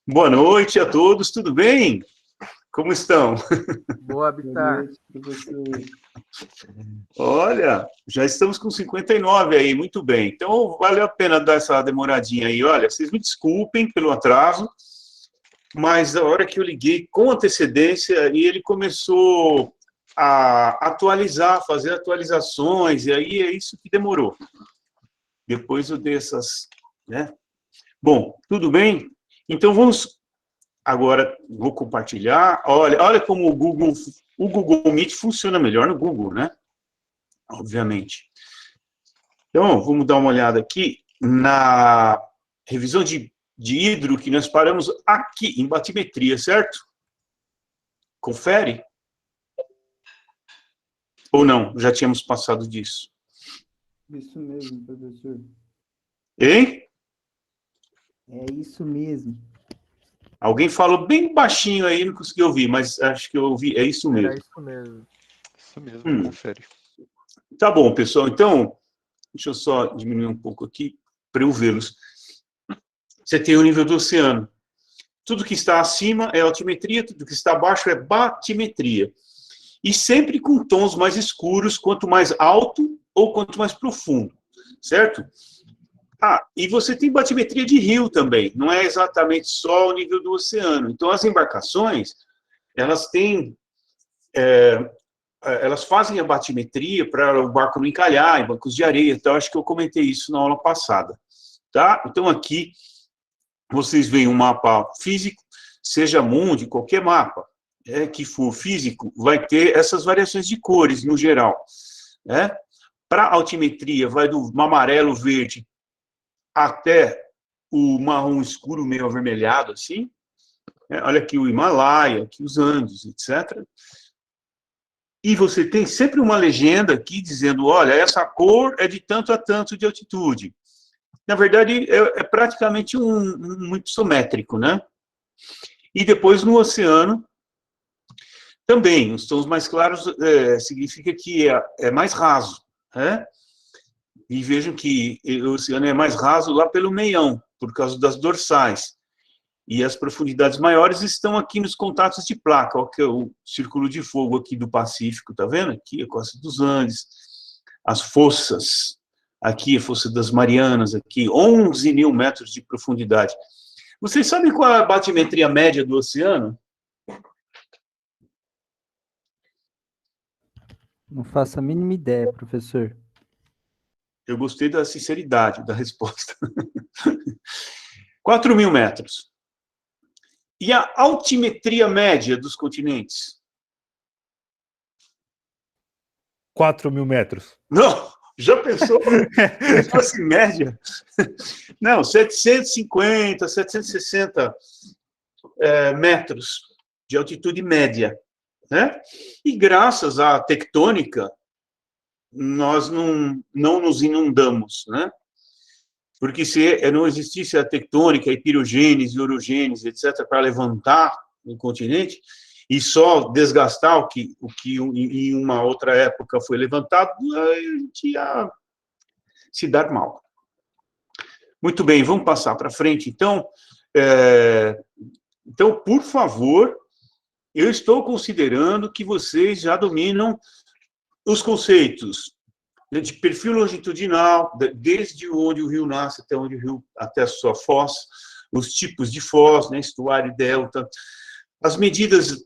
Boa noite a todos, tudo bem? Como estão? Boa, Bitar. Olha, já estamos com 59 aí, muito bem. Então, valeu a pena dar essa demoradinha aí. Olha, vocês me desculpem pelo atraso, mas a hora que eu liguei com antecedência, e ele começou a atualizar, fazer atualizações, e aí é isso que demorou. Depois eu dei essas, né? Bom, tudo bem? Então, vamos... Agora, vou compartilhar. Olha como o Google Meet funciona melhor no Google, né? Obviamente. Então, vamos dar uma olhada aqui na revisão de hidro, que nós paramos aqui, em batimetria, certo? Confere? Ou não? Já tínhamos passado disso. Isso mesmo, professor. Hein? É isso mesmo. Alguém falou bem baixinho aí, não consegui ouvir, mas acho que eu ouvi, é isso mesmo. É isso mesmo. Isso mesmo, confere. Tá bom, pessoal. Então, deixa eu só diminuir um pouco aqui para eu vê-los. Você tem o nível do oceano. Tudo que está acima é altimetria, tudo que está abaixo é batimetria. E sempre com tons mais escuros, quanto mais alto ou quanto mais profundo, certo? E você tem batimetria de rio também, não é exatamente só o nível do oceano. Então, as embarcações, elas têm... elas fazem a batimetria para o barco não encalhar em bancos de areia. Então, acho que eu comentei isso na aula passada. Tá? Então, aqui, vocês veem um mapa físico, seja mundi, qualquer mapa que for físico, vai ter essas variações de cores, no geral. Né? Para altimetria, vai do amarelo, verde, até o marrom escuro, meio avermelhado, assim. Olha aqui o Himalaia, aqui os Andes, etc. E você tem sempre uma legenda aqui dizendo, olha, essa cor é de tanto a tanto de altitude. Na verdade, é praticamente muito isométrico, né? E depois, no oceano, também, os tons mais claros significa que é mais raso, né? E vejam que o oceano é mais raso lá pelo meião, por causa das dorsais. E as profundidades maiores estão aqui nos contatos de placa, ó, que é o círculo de fogo aqui do Pacífico, tá vendo? Aqui a costa dos Andes, as fossas, aqui a fossa das Marianas, aqui 11.000 metros de profundidade. Vocês sabem qual é a batimetria média do oceano? Não faço a mínima ideia, professor. Eu gostei da sinceridade da resposta. 4.000 metros. E a altimetria média dos continentes? 4.000 metros. Não, já pensou? Se fosse média? Não, 750, 760 metros de altitude média. Né? E graças à tectônica, nós não nos inundamos, né? Porque se não existisse a tectônica, a pirogênese, orogênese, etc., para levantar o continente, e só desgastar o que em uma outra época foi levantado, a gente ia se dar mal. Muito bem, vamos passar para frente, então. Então, por favor, eu estou considerando que vocês já dominam os conceitos de perfil longitudinal, desde onde o rio nasce até a sua foz, os tipos de foz, né, estuário e delta, as medidas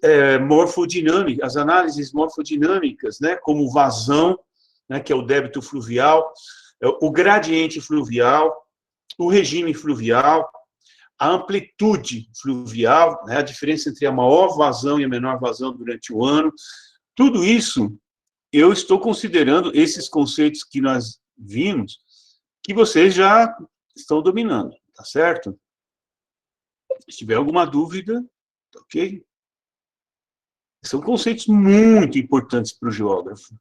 morfodinâmicas, as análises morfodinâmicas, né, como vazão, né, que é o débito fluvial, o gradiente fluvial, o regime fluvial, a amplitude fluvial, né, a diferença entre a maior vazão e a menor vazão durante o ano, tudo isso eu estou considerando esses conceitos que nós vimos, que vocês já estão dominando, tá certo? Se tiver alguma dúvida, ok? São conceitos muito importantes para o geógrafo.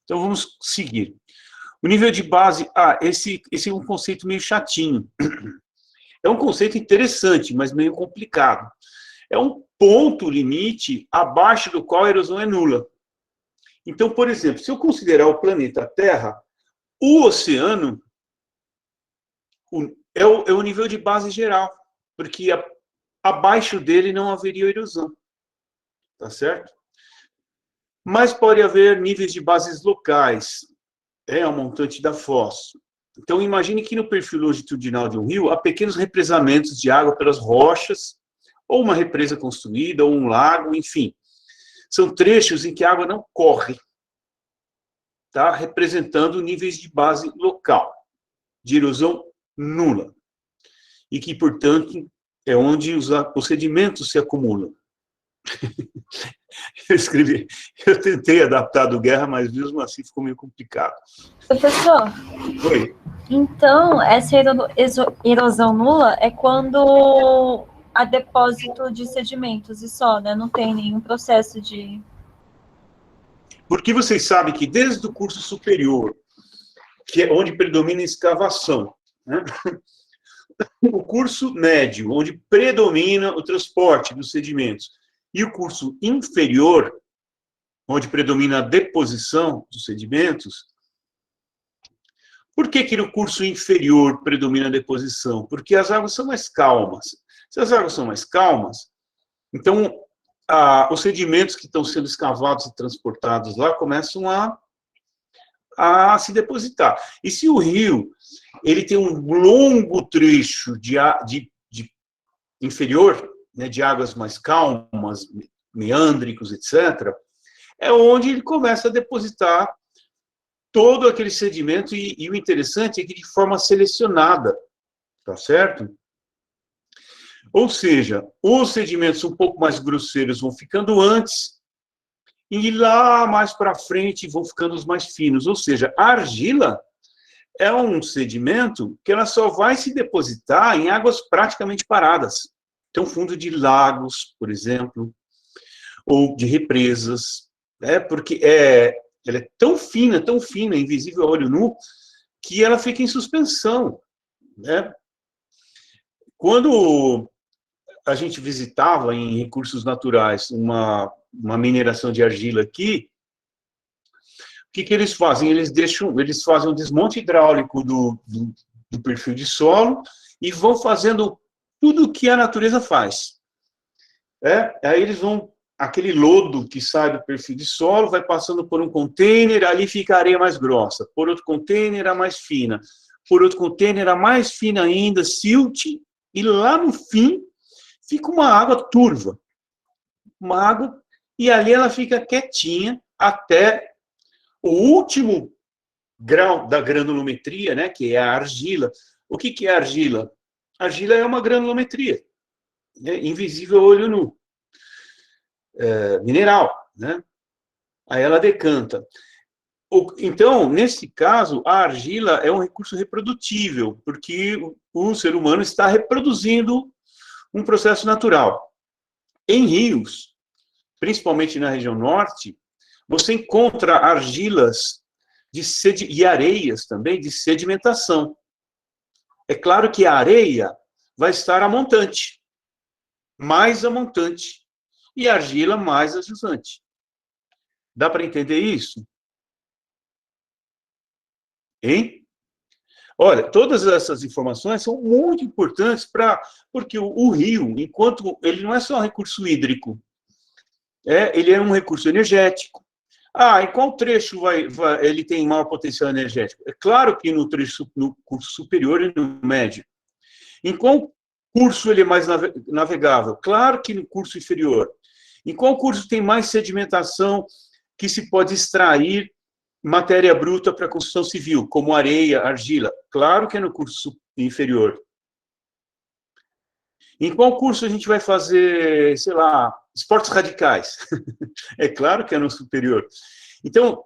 Então, vamos seguir. O nível de base... esse é um conceito meio chatinho. É um conceito interessante, mas meio complicado. É um ponto limite abaixo do qual a erosão é nula. Então, por exemplo, se eu considerar o planeta Terra, o oceano, é o nível de base geral, porque abaixo dele não haveria erosão, tá certo? Mas pode haver níveis de bases locais, a montante da foz. Então, imagine que no perfil longitudinal de um rio, há pequenos represamentos de água pelas rochas, ou uma represa construída, ou um lago, enfim. São trechos em que a água não corre, tá? Representando níveis de base local, de erosão nula. E que, portanto, é onde os sedimentos se acumulam. Eu tentei adaptar do Guerra, mas mesmo assim ficou meio complicado. Professor, Oi. então essa erosão nula é quando há depósito de sedimentos e só, né? Não tem nenhum processo de... Porque vocês sabem que desde o curso superior, que é onde predomina a escavação, né? O curso médio, onde predomina o transporte dos sedimentos, e o curso inferior, onde predomina a deposição dos sedimentos. Por que no curso inferior predomina a deposição? Porque as águas são mais calmas. Se as águas são mais calmas, então os sedimentos que estão sendo escavados e transportados lá começam a se depositar. E se o rio ele tem um longo trecho de inferior, né, de águas mais calmas, meândricos, etc., é onde ele começa a depositar todo aquele sedimento, e o interessante é que de forma selecionada, tá certo? Ou seja, os sedimentos um pouco mais grosseiros vão ficando antes, e lá mais para frente vão ficando os mais finos. Ou seja, a argila é um sedimento que ela só vai se depositar em águas praticamente paradas. Então, fundo de lagos, por exemplo, ou de represas, porque ela é tão fina, invisível a olho nu, que ela fica em suspensão, né? Quando a gente visitava em recursos naturais uma mineração de argila aqui, o que eles fazem? Eles fazem um desmonte hidráulico do perfil de solo e vão fazendo tudo o que a natureza faz. Aí eles vão, aquele lodo que sai do perfil de solo, vai passando por um container, ali fica a areia mais grossa, por outro container a mais fina, por outro container a mais fina ainda, silt, e lá no fim fica uma água turva. Uma água, e ali ela fica quietinha até o último grau da granulometria, né, que é a argila. O que é a argila? A argila é uma granulometria, né, invisível ao olho nu, mineral, né? Aí ela decanta. Então, nesse caso, a argila é um recurso reprodutível, porque o ser humano está reproduzindo um processo natural. Em rios, principalmente na região norte, você encontra argilas e areias também de sedimentação. É claro que a areia vai estar a montante, mais a montante, e a argila mais a jusante. Dá para entender isso? Hein? Olha, todas essas informações são muito importantes porque o rio, enquanto ele não é só um recurso hídrico, ele é um recurso energético. Em qual trecho ele tem maior potencial energético? É claro que no curso superior e no médio. Em qual curso ele é mais navegável? Claro que no curso inferior. Em qual curso tem mais sedimentação que se pode extrair matéria bruta para construção civil, como areia, argila? Claro que é no curso inferior. Em qual curso a gente vai fazer, sei lá, esportes radicais? É claro que é no superior. Então,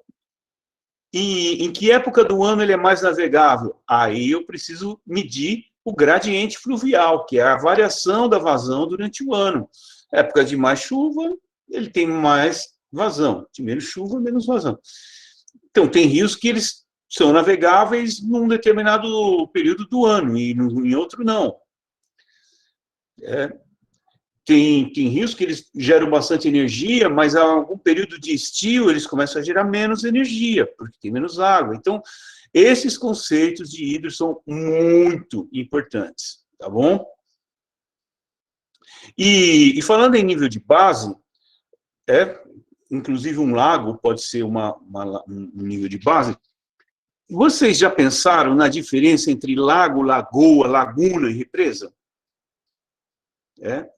em que época do ano ele é mais navegável? Aí eu preciso medir o gradiente fluvial, que é a variação da vazão durante o ano. Época de mais chuva, ele tem mais vazão. De menos chuva, menos vazão. Então, tem rios que eles são navegáveis num determinado período do ano, e em outro não. Tem rios que eles geram bastante energia, mas a algum período de estio eles começam a gerar menos energia, porque tem menos água. Então, Esses conceitos de hidro são muito importantes, tá bom? E falando em nível de base, inclusive um lago pode ser um nível de base. Vocês já pensaram na diferença entre lago, lagoa, laguna e represa?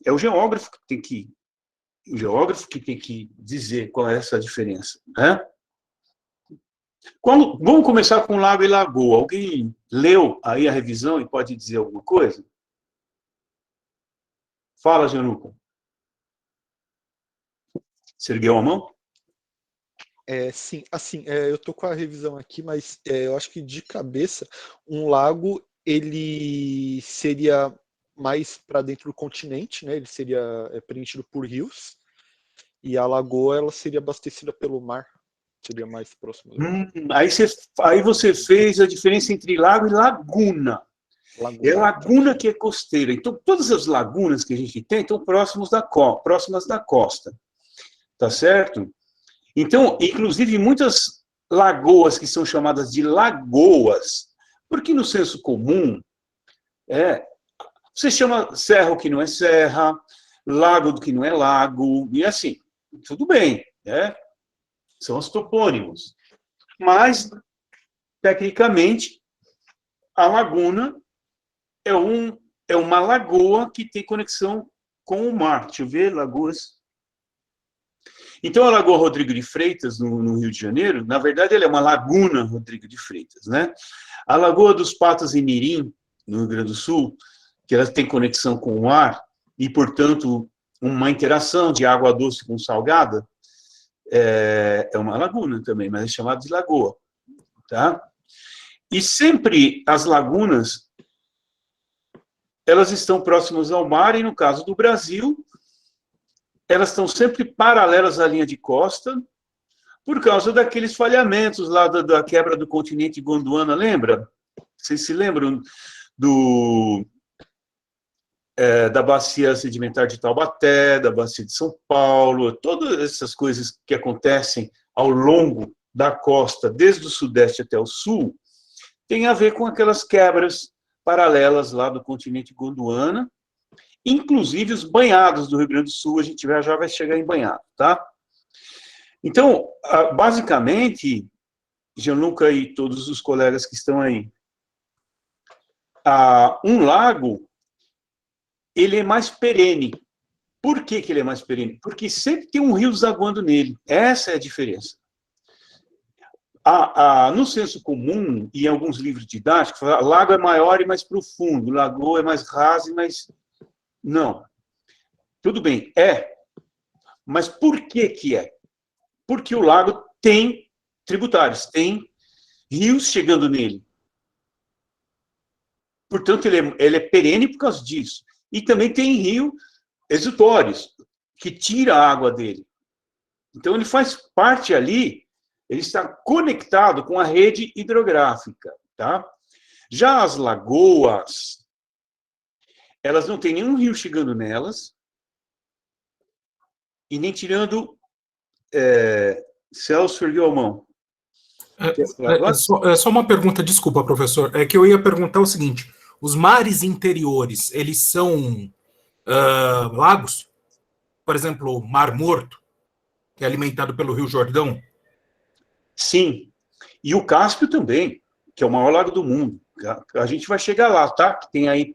É o geógrafo que tem que dizer qual é essa diferença, né? Vamos começar com lago e lagoa. Alguém leu aí a revisão e pode dizer alguma coisa? Fala, Gianluca. Você ergueu a mão? Sim, assim, eu tô com a revisão aqui, mas eu acho que de cabeça, um lago, ele seria mais para dentro do continente, né? Ele seria preenchido por rios, e a lagoa, ela seria abastecida pelo mar, seria mais próximo. Aí você fez a diferença entre lago e laguna. É laguna que é costeira. Então, todas as lagunas que a gente tem estão próximas da costa. Tá certo? Então, inclusive, muitas lagoas que são chamadas de lagoas, porque no senso comum, você chama serra o que não é serra, lago do que não é lago, e assim, tudo bem, são os topônimos. Mas, tecnicamente, a laguna é uma lagoa que tem conexão com o mar. Deixa eu ver, lagoas. Então, a Lagoa Rodrigo de Freitas, no Rio de Janeiro, na verdade, ela é uma laguna Rodrigo de Freitas, né? A Lagoa dos Patos e Mirim, no Rio Grande do Sul, que ela tem conexão com o ar, e, portanto, uma interação de água doce com salgada, é uma laguna também, mas é chamada de lagoa, tá? E sempre as lagunas, elas estão próximas ao mar, e no caso do Brasil, elas estão sempre paralelas à linha de costa, por causa daqueles falhamentos lá da quebra do continente Gondwana, lembra? Vocês se lembram da bacia sedimentar de Taubaté, da bacia de São Paulo, todas essas coisas que acontecem ao longo da costa, desde o sudeste até o sul, tem a ver com aquelas quebras paralelas lá do continente Gondwana, inclusive os banhados do Rio Grande do Sul, a gente já vai chegar em banhado, tá? Então, basicamente, Gianluca e todos os colegas que estão aí, um lago, ele é mais perene. Por que ele é mais perene? Porque sempre tem um rio desaguando nele. Essa é a diferença. No senso comum, e em alguns livros didáticos, lago é maior e mais profundo, lagoa é mais rasa e mais... Não. Tudo bem, mas por que é? Porque o lago tem tributários, tem rios chegando nele. Portanto, ele é perene por causa disso. E também tem rio exutórios, que tira a água dele. Então, ele faz parte ali, ele está conectado com a rede hidrográfica, tá? Já as lagoas, elas não têm nenhum rio chegando nelas, e nem tirando... Celso ergueu a mão. Só uma pergunta, desculpa, professor. É que eu ia perguntar o seguinte: os mares interiores, eles são lagos? Por exemplo, o Mar Morto, que é alimentado pelo Rio Jordão? Sim. E o Cáspio também, que é o maior lago do mundo. A gente vai chegar lá, tá? Tem aí,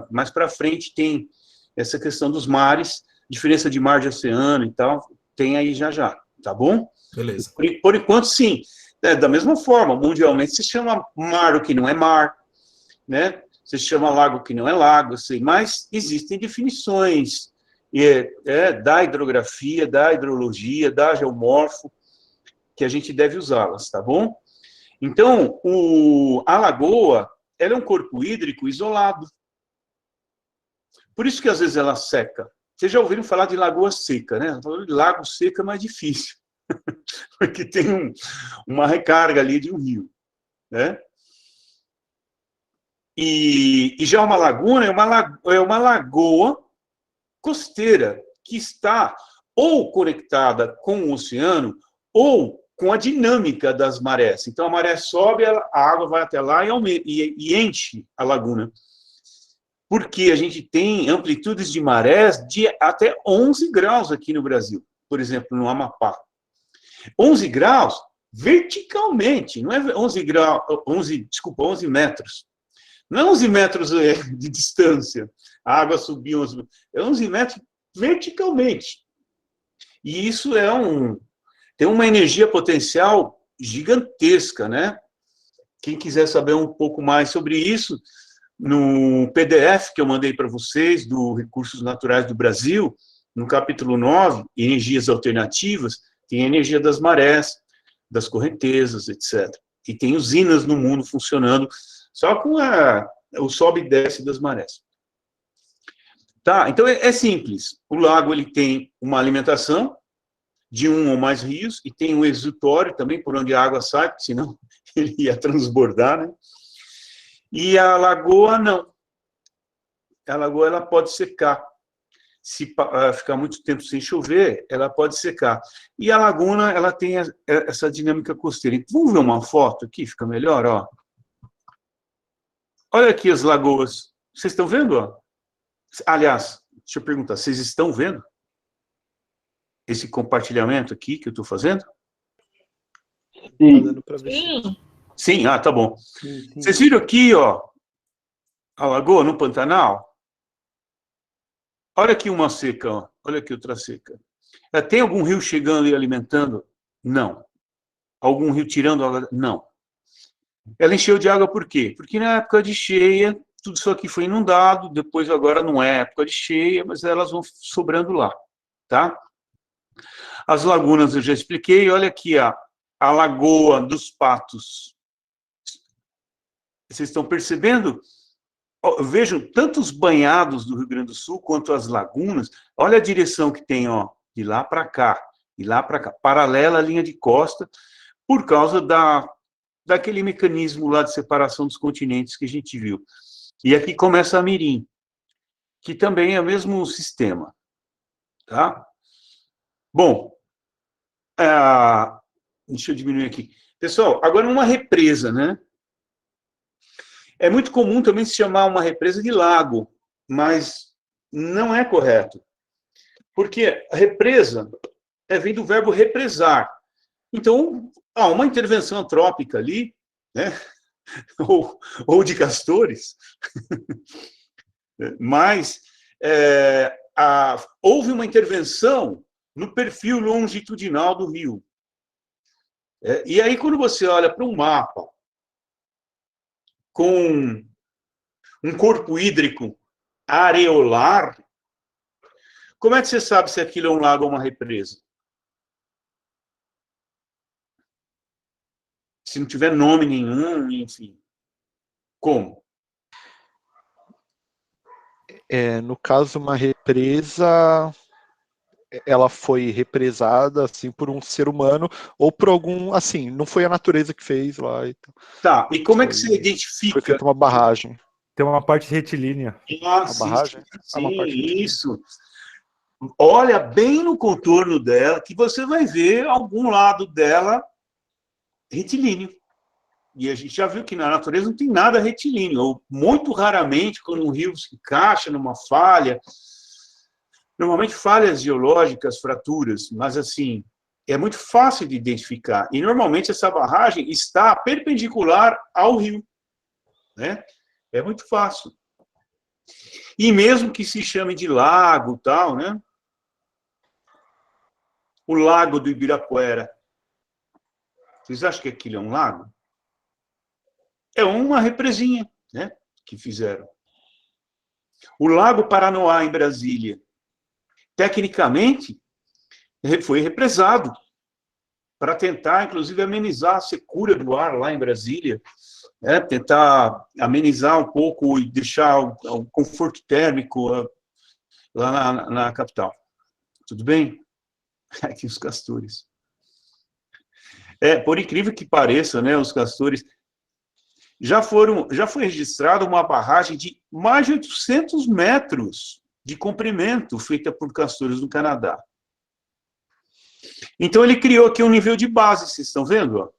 mais para frente, tem essa questão dos mares, diferença de mar de oceano e tal, tem aí já, tá bom? Beleza. Por enquanto, sim. Da mesma forma, mundialmente, se chama mar o que não é mar, né? Se chama lago o que não é lago, assim, mas existem definições da hidrografia, da hidrologia, da geomorfo, que a gente deve usá-las, tá bom? Então, a lagoa, ela é um corpo hídrico isolado. Por isso que, às vezes, ela seca. Vocês já ouviram falar de lagoa seca, né? Lago seco é mais difícil, porque tem uma recarga ali de um rio, né? E já uma laguna é uma lagoa costeira, que está ou conectada com o oceano, ou com a dinâmica das marés. Então, a maré sobe, a água vai até lá e enche a laguna. Porque a gente tem amplitudes de marés de até 11 graus aqui no Brasil, por exemplo, no Amapá. 11 graus verticalmente, não é 11 metros. Não é 11 metros de distância, a água subiu, é 11 metros verticalmente. E isso tem uma energia potencial gigantesca, né? Quem quiser saber um pouco mais sobre isso, no PDF que eu mandei para vocês, do Recursos Naturais do Brasil, no capítulo 9, Energias Alternativas, tem a energia das marés, das correntezas, etc. E tem usinas no mundo funcionando só com o sobe e desce das marés. Tá, então é simples. O lago ele tem uma alimentação de um ou mais rios, e tem um exutório também, por onde a água sai, porque senão ele ia transbordar, né? E a lagoa, não. A lagoa, ela pode secar. Se ficar muito tempo sem chover, ela pode secar. E a laguna, ela tem essa dinâmica costeira. Então, vamos ver uma foto aqui, fica melhor, ó. Olha aqui as lagoas. Vocês estão vendo, ó? Aliás, deixa eu perguntar, vocês estão vendo esse compartilhamento aqui que eu estou fazendo? Tá dando para ver. Sim. Sim, tá bom. Sim, sim. Vocês viram aqui, ó, a lagoa no Pantanal? Olha aqui uma seca, ó. Olha aqui outra seca. Tem algum rio chegando e alimentando? Não. Algum rio tirando água? Não. Ela encheu de água por quê? Porque na época de cheia, tudo isso aqui foi inundado, depois agora não é época de cheia, mas elas vão sobrando lá, tá? As lagunas eu já expliquei, olha aqui, a Lagoa dos Patos. Vocês estão percebendo? Vejam, tanto os banhados do Rio Grande do Sul quanto as lagunas, olha a direção que tem, ó, de lá para cá, e lá para cá, paralela à linha de costa, por causa daquele mecanismo lá de separação dos continentes que a gente viu. E aqui começa a Mirim, que também é o mesmo sistema, tá? Bom, deixa eu diminuir aqui. Pessoal, agora uma represa, né? É muito comum também se chamar uma represa de lago, mas não é correto. Porque a represa vem do verbo represar. Então, há uma intervenção antrópica ali, né? ou de castores, mas houve uma intervenção no perfil longitudinal do rio. E aí, quando você olha para um mapa com um corpo hídrico areolar, como é que você sabe se aquilo é um lago ou uma represa? Se não tiver nome nenhum, enfim. Como? No caso, uma represa, ela foi represada assim por um ser humano ou por algum, assim, não foi a natureza que fez lá. Então, tá, e como é que você identifica? Foi feita uma barragem. Tem uma parte retilínea. A barragem? Sim, Uma parte retilínea. isso. Olha bem no contorno dela, que você vai ver algum lado dela retilíneo. E a gente já viu que na natureza não tem nada retilíneo. Ou, muito raramente, quando um rio se encaixa numa falha, normalmente falhas geológicas, fraturas, mas assim, é muito fácil de identificar. E normalmente essa barragem está perpendicular ao rio, né? É muito fácil. E mesmo que se chame de lago, tal, né? O Lago do Ibirapuera. Vocês acham que aquilo é um lago? É uma represinha, né? Que fizeram. O Lago Paranoá, em Brasília. Tecnicamente, foi represado para tentar, inclusive, amenizar a secura do ar lá em Brasília, né? Tentar amenizar um pouco e deixar o conforto térmico lá na capital. Tudo bem? Aqui os castores. Por incrível que pareça, né, os castores já foi registrada uma barragem de mais de 800 metros de comprimento feita por castores no Canadá. Então, ele criou aqui um nível de base, vocês estão vendo? Ó?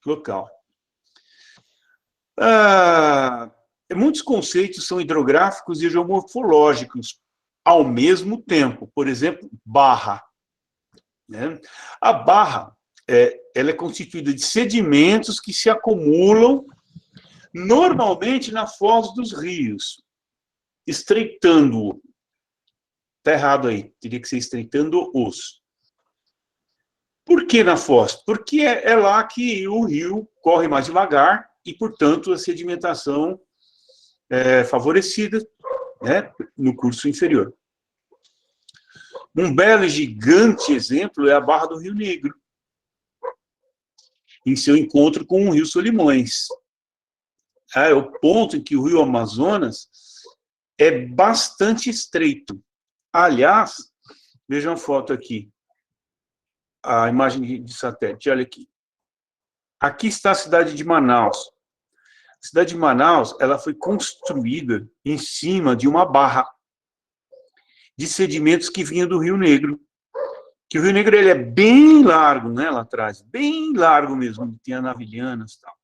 Local. Muitos conceitos são hidrográficos e geomorfológicos ao mesmo tempo. Por exemplo, barra. Né? A barra ela é constituída de sedimentos que se acumulam normalmente na foz dos rios, estreitando-o. Está errado aí, teria que ser estreitando-os. Por que na foz? Porque é lá que o rio corre mais devagar e, portanto, a sedimentação é favorecida, né, no curso inferior. Um belo e gigante exemplo é a Barra do Rio Negro, em seu encontro com o Rio Solimões. É o ponto em que o Rio Amazonas é bastante estreito. Aliás, vejam a foto aqui, a imagem de satélite, olha aqui. Aqui está a cidade de Manaus. A cidade de Manaus, ela foi construída em cima de uma barra de sedimentos que vinham do Rio Negro. Que o Rio Negro ele é bem largo, né, lá atrás, bem largo mesmo, tem a Navilhanas e tal.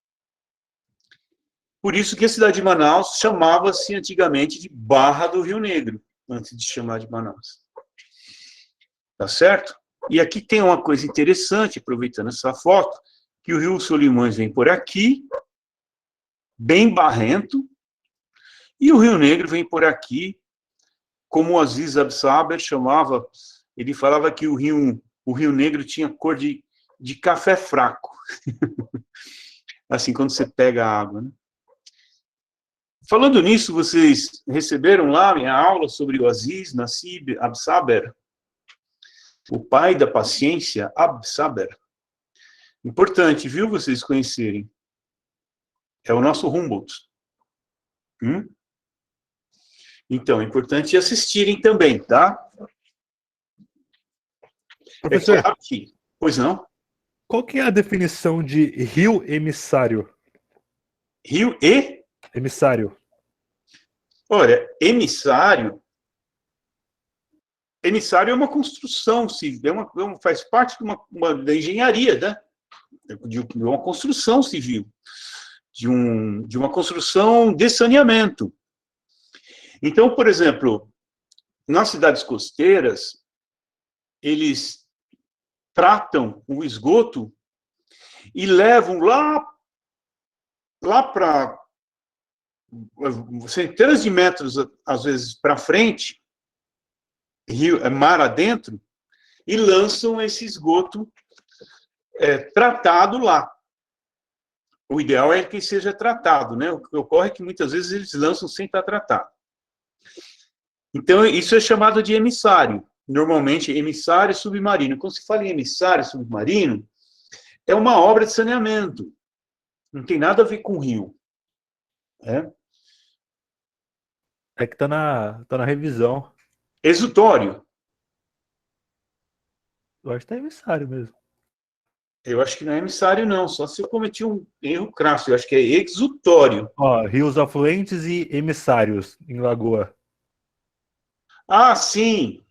Por isso que a cidade de Manaus chamava-se antigamente de Barra do Rio Negro, antes de chamar de Manaus. Tá certo? E aqui tem uma coisa interessante, aproveitando essa foto, que o Rio Solimões vem por aqui, bem barrento, e o Rio Negro vem por aqui, como o Aziz Absaber chamava, ele falava que o Rio Negro tinha cor de café fraco. Assim, quando você pega a água, né? Falando nisso, vocês receberam lá minha aula sobre o Aziz Nassib Absaber, o pai da paciência, Absaber. Importante, viu, vocês conhecerem. É o nosso Humboldt. Então, é importante assistirem também, tá? Professor, Aqui. Pois não? qual que é a definição de rio emissário? Rio e? Emissário. Olha, emissário é uma construção, faz parte da engenharia, né? De uma construção civil, de uma construção de saneamento. Então, por exemplo, nas cidades costeiras, eles tratam o esgoto e levam lá para centenas de metros, às vezes, para frente, mar adentro, e lançam esse esgoto tratado lá. O ideal é que seja tratado, né? O que ocorre é que muitas vezes eles lançam sem estar tratado. Então, isso é chamado de emissário. Normalmente, emissário submarino. Quando se fala em emissário submarino, é uma obra de saneamento. Não tem nada a ver com rio. É que tá na revisão. Exutório. Eu acho que tá emissário mesmo. Eu acho que não é emissário, não. Só se eu cometi um erro crasso. Eu acho que é exutório. Ó, rios afluentes e emissários em Lagoa. Ah, sim.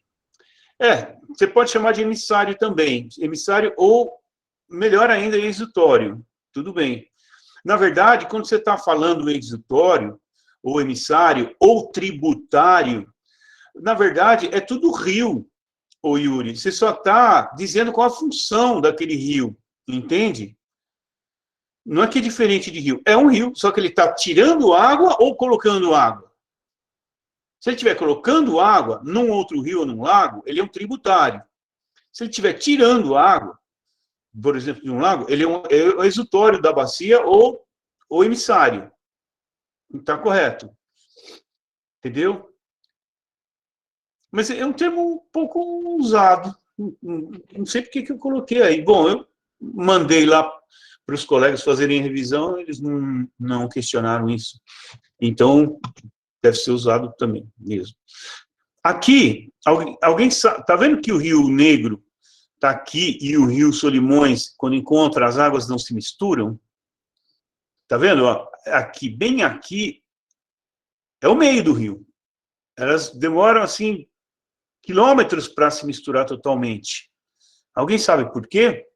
Você pode chamar de emissário também. Emissário ou, melhor ainda, exutório. Tudo bem. Na verdade, quando você está falando exutório, ou emissário, ou tributário, na verdade, é tudo rio, ô Yuri. Você só está dizendo qual a função daquele rio, entende? Não é que é diferente de rio. É um rio, só que ele está tirando água ou colocando água. Se ele estiver colocando água num outro rio ou num lago, ele é um tributário. Se ele estiver tirando água, por exemplo, de um lago, ele é o exutório da bacia ou emissário. Está correto. Entendeu? Mas é um termo um pouco usado. Não sei por que eu coloquei aí. Bom, eu mandei lá para os colegas fazerem revisão, eles não questionaram isso. Então, deve ser usado também, mesmo. Aqui, alguém sabe, está vendo que o Rio Negro está aqui e o Rio Solimões, quando encontra, as águas não se misturam? Está vendo? Aqui, bem aqui, é o meio do rio. Elas demoram, assim, quilômetros para se misturar totalmente. Alguém sabe por quê?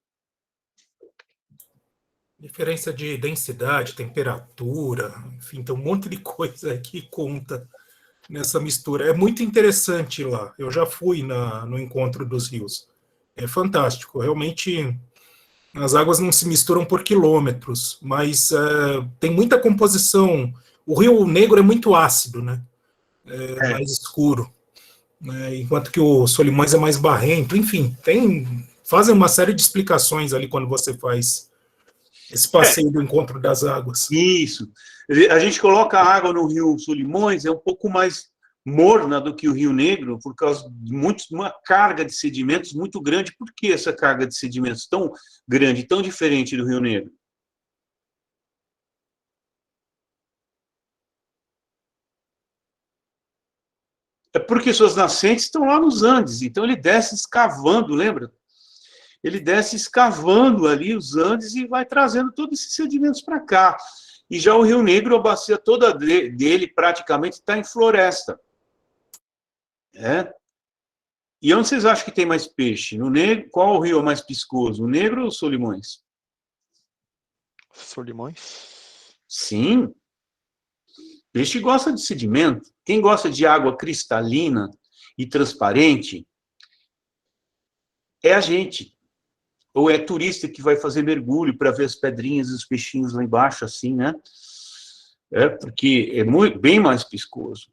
Diferença de densidade, temperatura, enfim, tem um monte de coisa que conta nessa mistura. É muito interessante lá. Eu já fui no encontro dos rios. É fantástico. Realmente, as águas não se misturam por quilômetros, mas tem muita composição. O Rio Negro é muito ácido, né? É mais escuro, né? Enquanto que o Solimões é mais barrento. Enfim, fazem uma série de explicações ali quando você faz esse passeio do encontro das águas. Isso. A gente coloca a água no Rio Solimões, é um pouco mais morna do que o Rio Negro, por causa de uma carga de sedimentos muito grande. Por que essa carga de sedimentos tão grande, tão diferente do Rio Negro? É porque suas nascentes estão lá nos Andes, então ele desce escavando, lembra? Ele desce escavando ali os Andes e vai trazendo todos esses sedimentos para cá. E já o Rio Negro, a bacia toda dele praticamente está em floresta. E onde vocês acham que tem mais peixe? No Negro, qual o rio é mais piscoso? O Negro ou o Solimões? Solimões? Sim. Peixe gosta de sedimento. Quem gosta de água cristalina e transparente é a gente. Ou é turista que vai fazer mergulho para ver as pedrinhas e os peixinhos lá embaixo, assim, né? Porque é bem mais piscoso.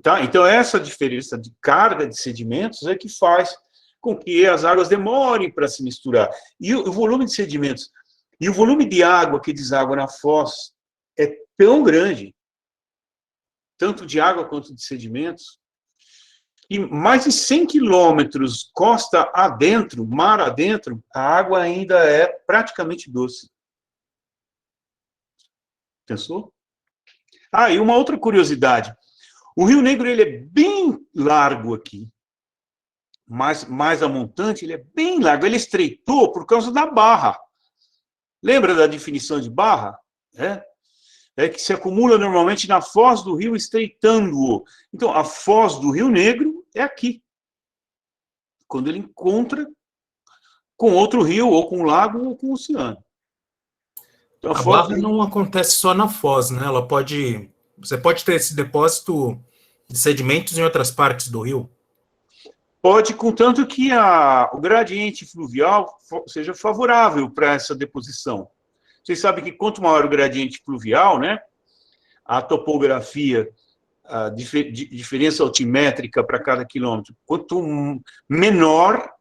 Tá? Então, essa diferença de carga de sedimentos é que faz com que as águas demorem para se misturar. E o volume de sedimentos e o volume de água que deságua na foz é tão grande, tanto de água quanto de sedimentos, e mais de 100 quilômetros costa adentro, mar adentro, a água ainda é praticamente doce. Pensou? Ah, e uma outra curiosidade. O Rio Negro ele é bem largo aqui, mais a montante, ele é bem largo. Ele estreitou por causa da barra. Lembra da definição de barra? É que se acumula normalmente na foz do rio, estreitando-o. Então, a foz do Rio Negro é aqui. Quando ele encontra com outro rio, ou com um lago, ou com um oceano. Então, A barra não acontece só na foz, né? Você pode ter esse depósito de sedimentos em outras partes do rio? Pode, contanto que o gradiente fluvial seja favorável para essa deposição. Vocês sabem que quanto maior o gradiente fluvial, né, a topografia, a diferença altimétrica para cada quilômetro, quanto menor,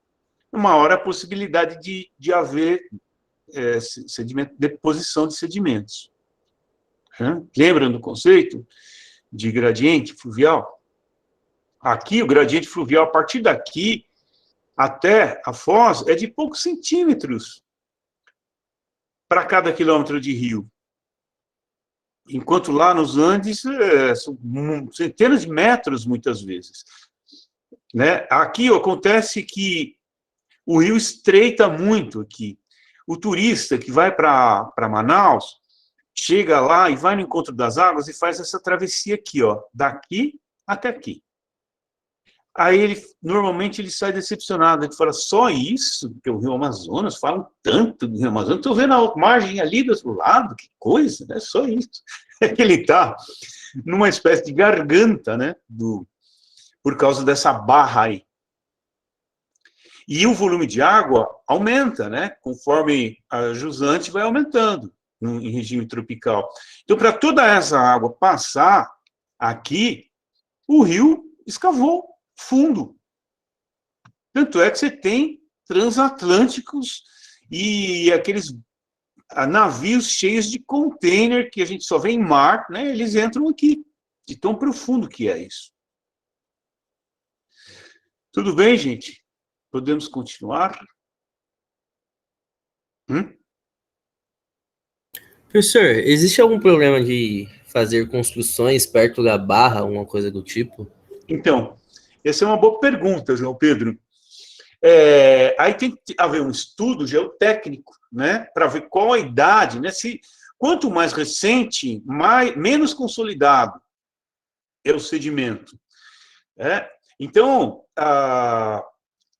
maior a possibilidade de haver deposição de sedimentos. Lembram do conceito de gradiente fluvial? Aqui, o gradiente fluvial, a partir daqui até a foz, é de poucos centímetros para cada quilômetro de rio. Enquanto lá nos Andes, são centenas de metros, muitas vezes. Né? Aqui acontece que o rio estreita muito aqui. O turista que vai para Manaus, chega lá e vai no encontro das águas e faz essa travessia aqui, ó, daqui até aqui. Aí, normalmente, ele sai decepcionado. Ele fala, só isso? Que o Rio Amazonas, falam tanto do Rio Amazonas. Estou vendo a margem ali do outro lado, que coisa, né? Só isso. É que ele está numa espécie de garganta, né? Por causa dessa barra aí. E o volume de água aumenta, né? Conforme a jusante vai aumentando em regime tropical. Então, para toda essa água passar aqui, o rio escavou fundo. Tanto é que você tem transatlânticos e aqueles navios cheios de container que a gente só vê em mar, né? Eles entram aqui, de tão profundo que é isso. Tudo bem, gente? Podemos continuar? Professor, existe algum problema de fazer construções perto da barra, alguma coisa do tipo? Então, essa é uma boa pergunta, João Pedro. Aí tem que haver um estudo geotécnico, né, para ver qual a idade, né, Quanto mais recente, menos consolidado é o sedimento. Então,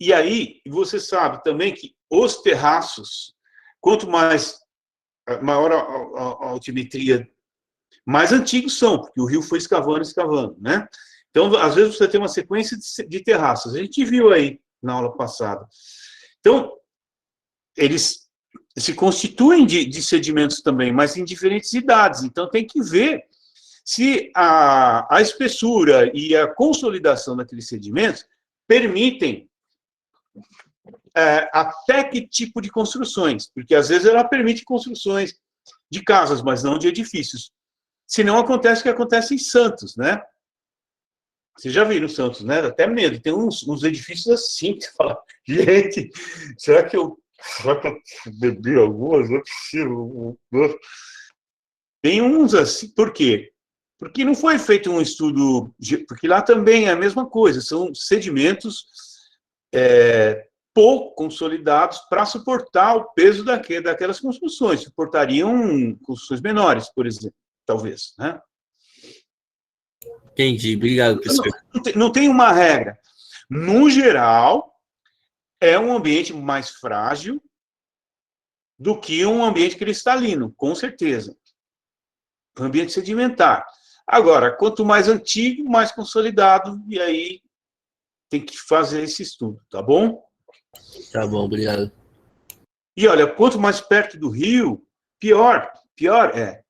e aí, você sabe também que os terraços, quanto maior a altimetria, mais antigos são, porque o rio foi escavando, né? Então, às vezes, você tem uma sequência de terraços. A gente viu aí na aula passada. Então, eles se constituem de sedimentos também, mas em diferentes idades. Então, tem que ver se a espessura e a consolidação daqueles sedimentos permitem até que tipo de construções, porque às vezes ela permite construções de casas, mas não de edifícios. Se não acontece o que acontece em Santos, né? Vocês já viram Santos, né? Dá até medo. Tem uns edifícios assim, que você fala, gente, será que eu bebi algumas? Não é possível. Tem uns assim, por quê? Porque não foi feito um estudo, porque lá também é a mesma coisa, são sedimentos pouco consolidados para suportar o peso daquelas construções, suportariam construções menores, por exemplo, talvez, né? Entendi, obrigado, professor. Não tem uma regra. No geral, é um ambiente mais frágil do que um ambiente cristalino, com certeza. Um ambiente sedimentar. Agora, quanto mais antigo, mais consolidado, e aí tem que fazer esse estudo, tá bom? Tá bom, obrigado. E olha, quanto mais perto do rio, pior é.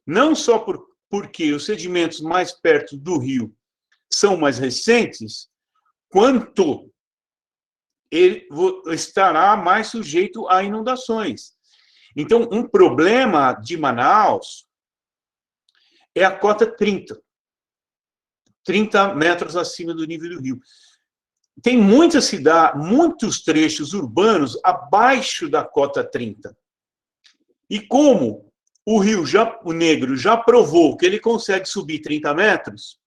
Não só porque os sedimentos mais perto do rio são mais recentes, quanto ele estará mais sujeito a inundações. Então, um problema de Manaus é a cota 30 metros acima do nível do rio. Tem muitas cidades, muitos trechos urbanos abaixo da cota 30. E como o Negro já provou que ele consegue subir 30 metros,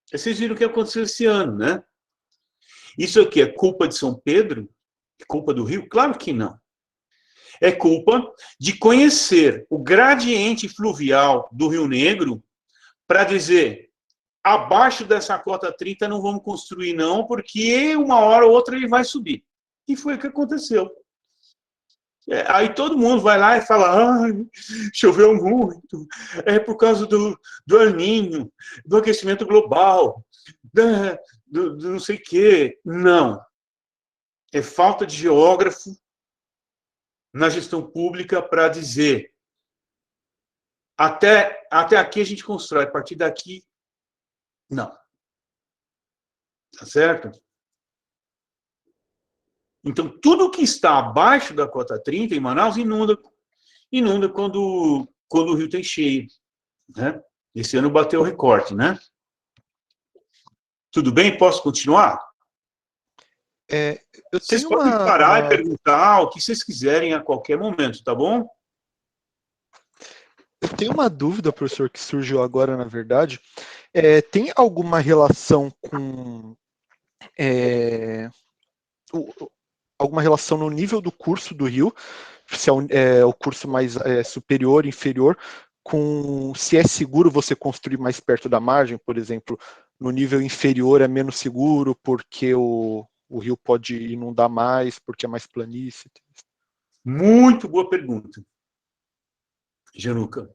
vocês viram o que aconteceu esse ano, né? Isso aqui é culpa de São Pedro? Culpa do rio? Claro que não. É culpa de conhecer o gradiente fluvial do Rio Negro para dizer, abaixo dessa cota 30 não vamos construir não, porque uma hora ou outra ele vai subir. E foi o que aconteceu. Aí todo mundo vai lá e fala, choveu muito, é por causa do El Niño, do aquecimento global, do não sei o quê. Não. É falta de geógrafo na gestão pública para dizer até aqui a gente constrói, a partir daqui, não. Tá certo? Então, tudo que está abaixo da cota 30 em Manaus inunda quando o rio tem cheio. Né? Esse ano bateu o recorde, né? Tudo bem? Posso continuar? Vocês podem parar e perguntar o que vocês quiserem a qualquer momento, tá bom? Eu tenho uma dúvida, professor, que surgiu agora, na verdade. Tem alguma relação com... alguma relação no nível do curso do rio, se é o curso mais superior, inferior, com se é seguro você construir mais perto da margem, por exemplo, no nível inferior é menos seguro porque o rio pode inundar mais, porque é mais planície? Muito boa pergunta, Januca.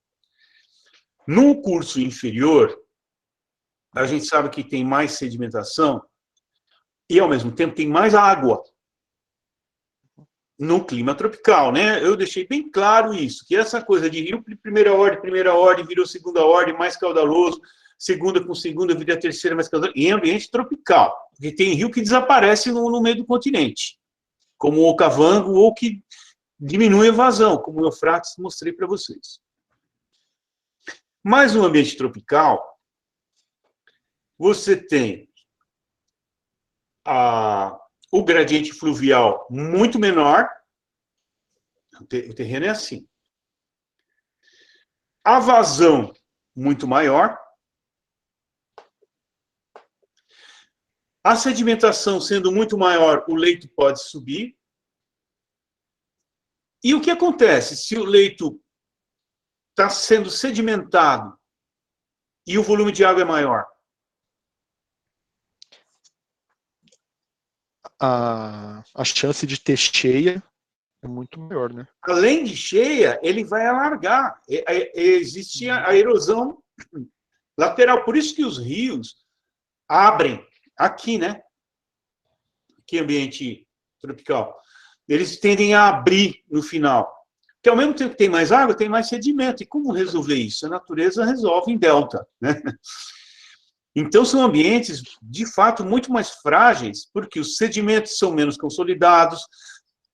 No curso inferior, a gente sabe que tem mais sedimentação e, ao mesmo tempo, tem mais água no clima tropical, né? Eu deixei bem claro isso, que essa coisa de rio de primeira ordem, virou segunda ordem, mais caudaloso, segunda com segunda, vira terceira, mais caudaloso, em ambiente tropical. Porque tem rio que desaparece no meio do continente, como o Okavango, ou que diminui a vazão, como o Eufrates mostrei para vocês. Mas no ambiente tropical, você tem o gradiente fluvial muito menor, o terreno é assim. A vazão muito maior. A sedimentação sendo muito maior, o leito pode subir. E o que acontece? Se o leito está sendo sedimentado e o volume de água é maior? A chance de ter cheia é muito maior, né? Além de cheia, ele vai alargar. Existe a erosão lateral. Por isso que os rios abrem aqui, né? Aqui, ambiente tropical. Eles tendem a abrir no final. Porque ao mesmo tempo que tem mais água, tem mais sedimento. E como resolver isso? A natureza resolve em delta, né? Então, são ambientes, de fato, muito mais frágeis, porque os sedimentos são menos consolidados,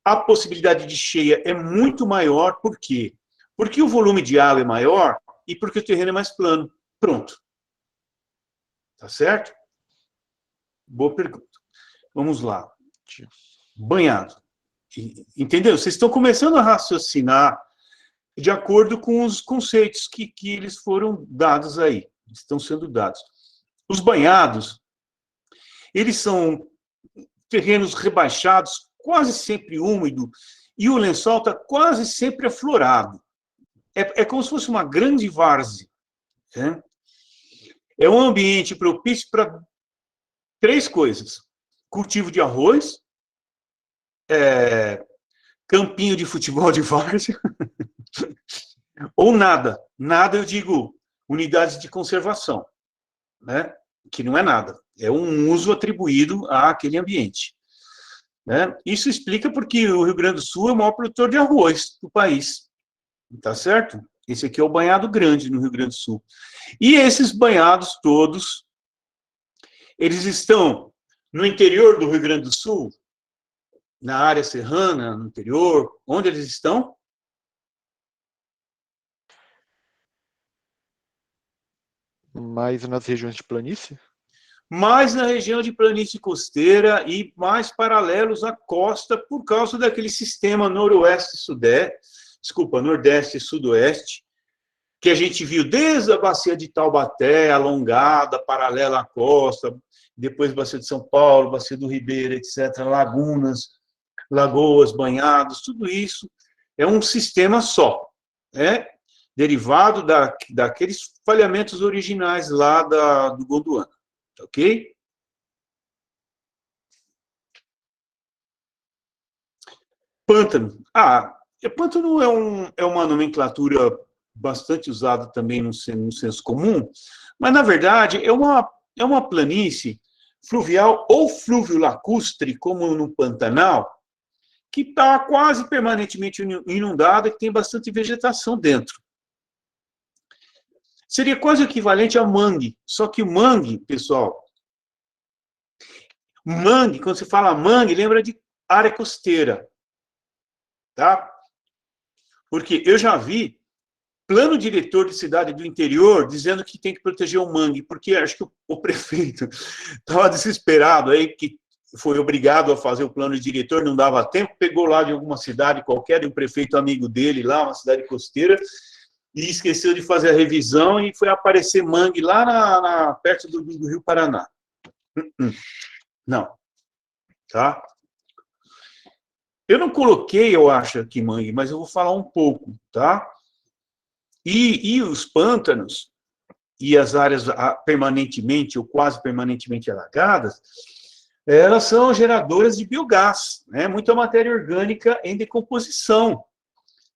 a possibilidade de cheia é muito maior. Por quê? Porque o volume de água é maior e porque o terreno é mais plano. Pronto. Tá certo? Boa pergunta. Vamos lá. Banhado. Entendeu? Vocês estão começando a raciocinar de acordo com os conceitos que eles foram dados aí, estão sendo dados. Os banhados, eles são terrenos rebaixados, quase sempre úmido, e o lençol está quase sempre aflorado. É como se fosse uma grande várzea, né? É um ambiente propício para 3 coisas: cultivo de arroz, campinho de futebol de várzea, ou nada. Nada, eu digo, unidades de conservação, né? Que não é nada, é um uso atribuído àquele ambiente, né? Isso explica porque o Rio Grande do Sul é o maior produtor de arroz do país, tá certo? Esse aqui é o banhado grande no Rio Grande do Sul. E esses banhados todos, eles estão no interior do Rio Grande do Sul, na área serrana, no interior. Onde eles estão? Mais nas regiões de planície? Mais na região de planície costeira e mais paralelos à costa, por causa daquele sistema nordeste e sudoeste, que a gente viu desde a bacia de Taubaté, alongada, paralela à costa, depois bacia de São Paulo, bacia do Ribeira, etc., lagunas, lagoas, banhados, tudo isso é um sistema só, né? Derivado daqueles falhamentos originais lá do Gondwana, ok? Pântano. Pântano é uma nomenclatura bastante usada também no senso comum, mas, na verdade, é uma planície fluvial ou fluvio-lacustre, como no Pantanal, que está quase permanentemente inundada e que tem bastante vegetação dentro. Seria quase o equivalente a mangue, só que o mangue, pessoal, mangue, quando se fala mangue, lembra de área costeira, tá? Porque eu já vi plano diretor de cidade do interior dizendo que tem que proteger o mangue, porque acho que o prefeito estava desesperado aí, que foi obrigado a fazer o plano diretor, não dava tempo, pegou lá de alguma cidade qualquer, de um prefeito amigo dele lá, uma cidade costeira, e esqueceu de fazer a revisão e foi aparecer mangue lá perto do Rio Paraná. Não. Tá? Eu não coloquei, eu acho, aqui mangue, mas eu vou falar um pouco, tá? E os pântanos e as áreas permanentemente ou quase permanentemente alagadas, elas são geradoras de biogás, né? Muita matéria orgânica em decomposição.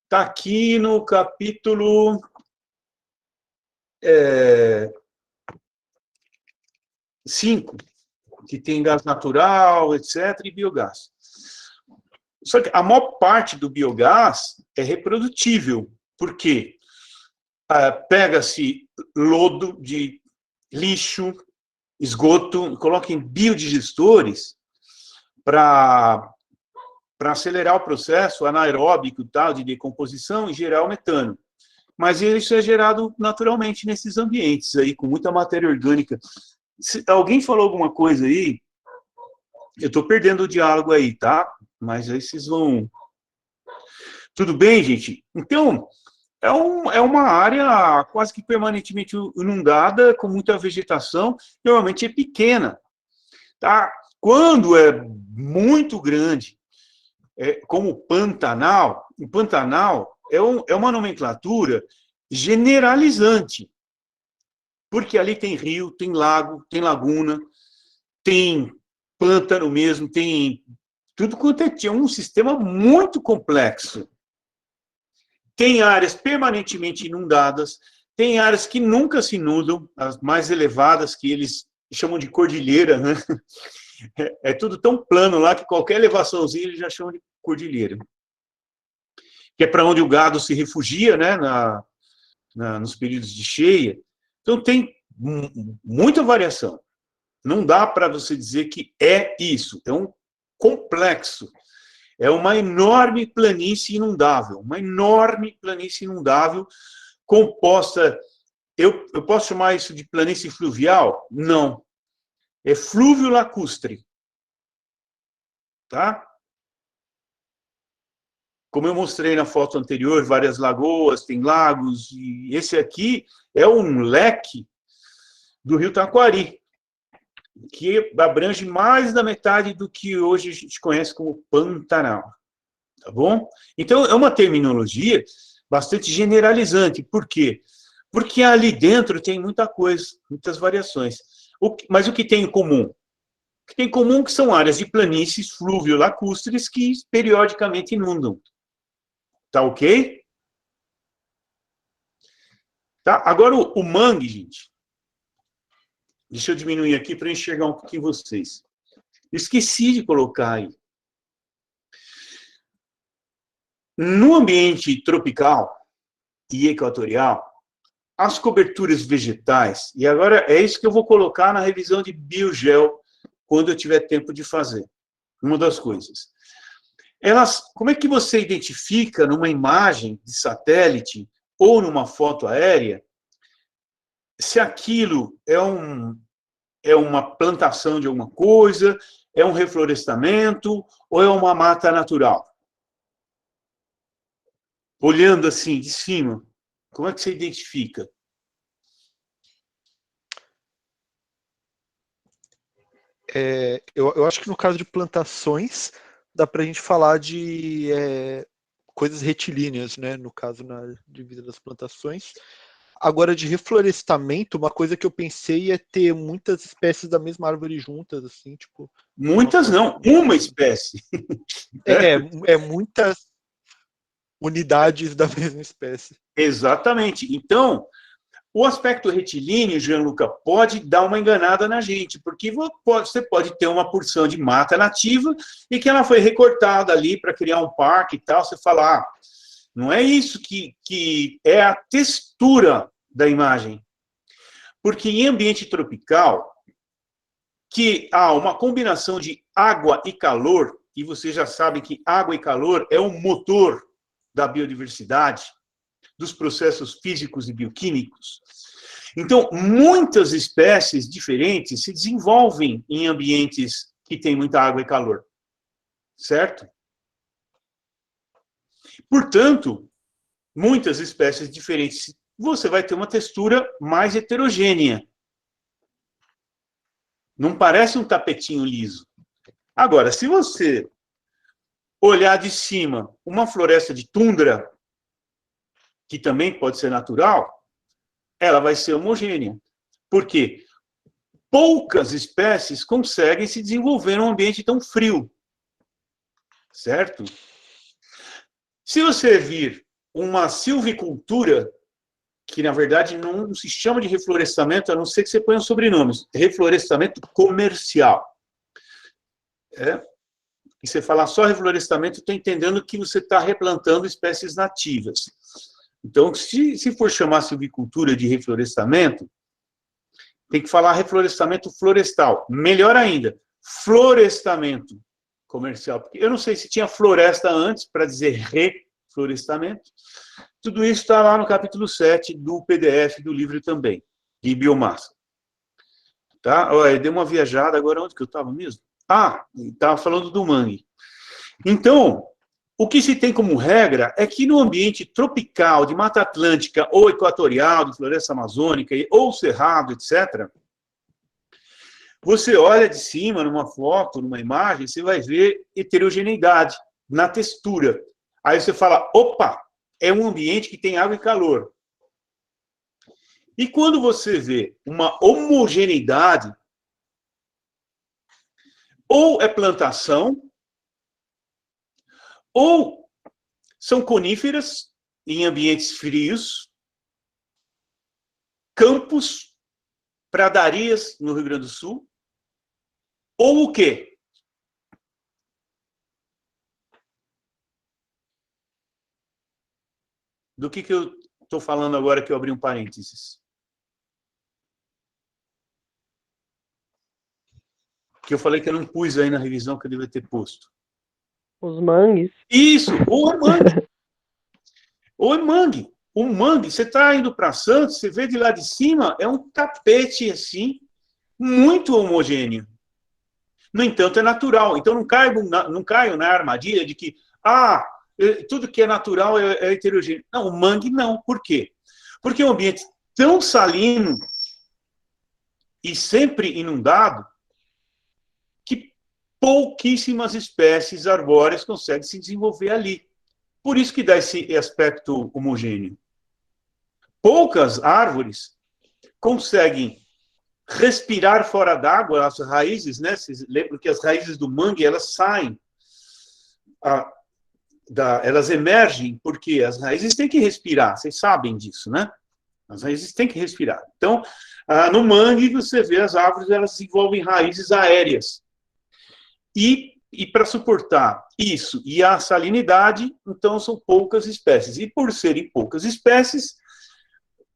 Está aqui no capítulo 5, que tem gás natural, etc., e biogás. Só que a maior parte do biogás é reprodutível. Por quê? Pega-se lodo de lixo, esgoto, coloca em biodigestores para acelerar o processo anaeróbico tal, de decomposição e gerar o metano. Mas isso é gerado naturalmente nesses ambientes aí, com muita matéria orgânica. Se alguém falou alguma coisa aí, eu estou perdendo o diálogo aí, tá? Mas aí vocês vão... Tudo bem, gente? Então, é uma área quase que permanentemente inundada, com muita vegetação, normalmente é pequena, tá? Quando é muito grande, como o Pantanal é uma nomenclatura generalizante. Porque ali tem rio, tem lago, tem laguna, tem pântano mesmo, tem tudo quanto é um sistema muito complexo. Tem áreas permanentemente inundadas, tem áreas que nunca se inundam, as mais elevadas, que eles chamam de cordilheira, né? É tudo tão plano lá que qualquer elevaçãozinha eles já chamam de cordilheira. Que é para onde o gado se refugia, né, nos períodos de cheia. Então, tem muita variação. Não dá para você dizer que é isso. É um complexo. É uma enorme planície inundável. Uma enorme planície inundável composta... Eu posso chamar isso de planície fluvial? Não. É flúvio lacustre. Tá? Como eu mostrei na foto anterior, várias lagoas, tem lagos, e esse aqui é um leque do rio Taquari, que abrange mais da metade do que hoje a gente conhece como Pantanal. Tá bom? Então, é uma terminologia bastante generalizante. Por quê? Porque ali dentro tem muita coisa, muitas variações. Mas o que tem em comum? O que tem em comum que são áreas de planícies fluvio-lacustres que periodicamente inundam. Tá ok? Tá? Agora, o mangue, gente. Deixa eu diminuir aqui para enxergar um pouquinho vocês. Esqueci de colocar aí. No ambiente tropical e equatorial, as coberturas vegetais, e agora é isso que eu vou colocar na revisão de biogel, quando eu tiver tempo de fazer. Uma das coisas. Como é que você identifica numa imagem de satélite ou numa foto aérea se aquilo é uma plantação de alguma coisa, é um reflorestamento ou é uma mata natural? Olhando assim, de cima, como é que você identifica? Eu acho que no caso de plantações, dá para a gente falar de coisas retilíneas, né? No caso, na divisa das plantações. Agora, de reflorestamento, uma coisa que eu pensei é ter muitas espécies da mesma árvore juntas, assim, tipo... Muitas não, uma espécie. Muitas unidades da mesma espécie. Exatamente. Então, o aspecto retilíneo, Gianluca, pode dar uma enganada na gente, porque você pode ter uma porção de mata nativa e que ela foi recortada ali para criar um parque e tal, você fala, não é isso que é a textura da imagem. Porque em ambiente tropical, que há uma combinação de água e calor, e vocês já sabem que água e calor é o motor da biodiversidade, dos processos físicos e bioquímicos. Então, muitas espécies diferentes se desenvolvem em ambientes que têm muita água e calor. Certo? Portanto, muitas espécies diferentes, você vai ter uma textura mais heterogênea. Não parece um tapetinho liso. Agora, se você olhar de cima uma floresta de tundra, que também pode ser natural, ela vai ser homogênea. Por quê? Poucas espécies conseguem se desenvolver num ambiente tão frio. Certo? Se você vir uma silvicultura, que na verdade não se chama de reflorestamento, a não ser que você ponha um sobrenome, reflorestamento comercial. E você falar só reflorestamento, estou entendendo que você está replantando espécies nativas. Então, se for chamar silvicultura de reflorestamento, tem que falar reflorestamento florestal. Melhor ainda, florestamento comercial. Porque eu não sei se tinha floresta antes, para dizer reflorestamento. Tudo isso está lá no capítulo 7 do PDF do livro também, de biomassa. Tá? Olha, dei uma viajada, agora onde que eu estava mesmo? Estava falando do mangue. Então, o que se tem como regra é que no ambiente tropical, de Mata Atlântica ou equatorial, de floresta amazônica, ou cerrado, etc., você olha de cima, numa foto, numa imagem, você vai ver heterogeneidade na textura. Aí você fala, opa, é um ambiente que tem água e calor. E quando você vê uma homogeneidade, ou é plantação, ou são coníferas em ambientes frios, campos, pradarias no Rio Grande do Sul, ou o quê? Do que eu estou falando agora que eu abri um parênteses? Que eu falei que eu não pus aí na revisão que eu devia ter posto. Os mangues. Isso, ou é mangue. Ou é mangue. O mangue, você está indo para Santos, você vê de lá de cima, é um tapete assim, muito homogêneo. No entanto, é natural. Então, não caio na armadilha de que, tudo que é natural é heterogêneo. Não, o mangue não. Por quê? Porque é um ambiente tão salino e sempre inundado que pouquíssimas espécies arbóreas conseguem se desenvolver ali. Por isso que dá esse aspecto homogêneo. Poucas árvores conseguem respirar fora d'água, as raízes, né? Vocês lembram que as raízes do mangue, elas saem, elas emergem, porque as raízes têm que respirar, vocês sabem disso, né? As raízes têm que respirar. Então, no mangue, você vê as árvores, elas desenvolvem raízes aéreas. E para suportar isso e a salinidade, então, são poucas espécies. E por serem poucas espécies,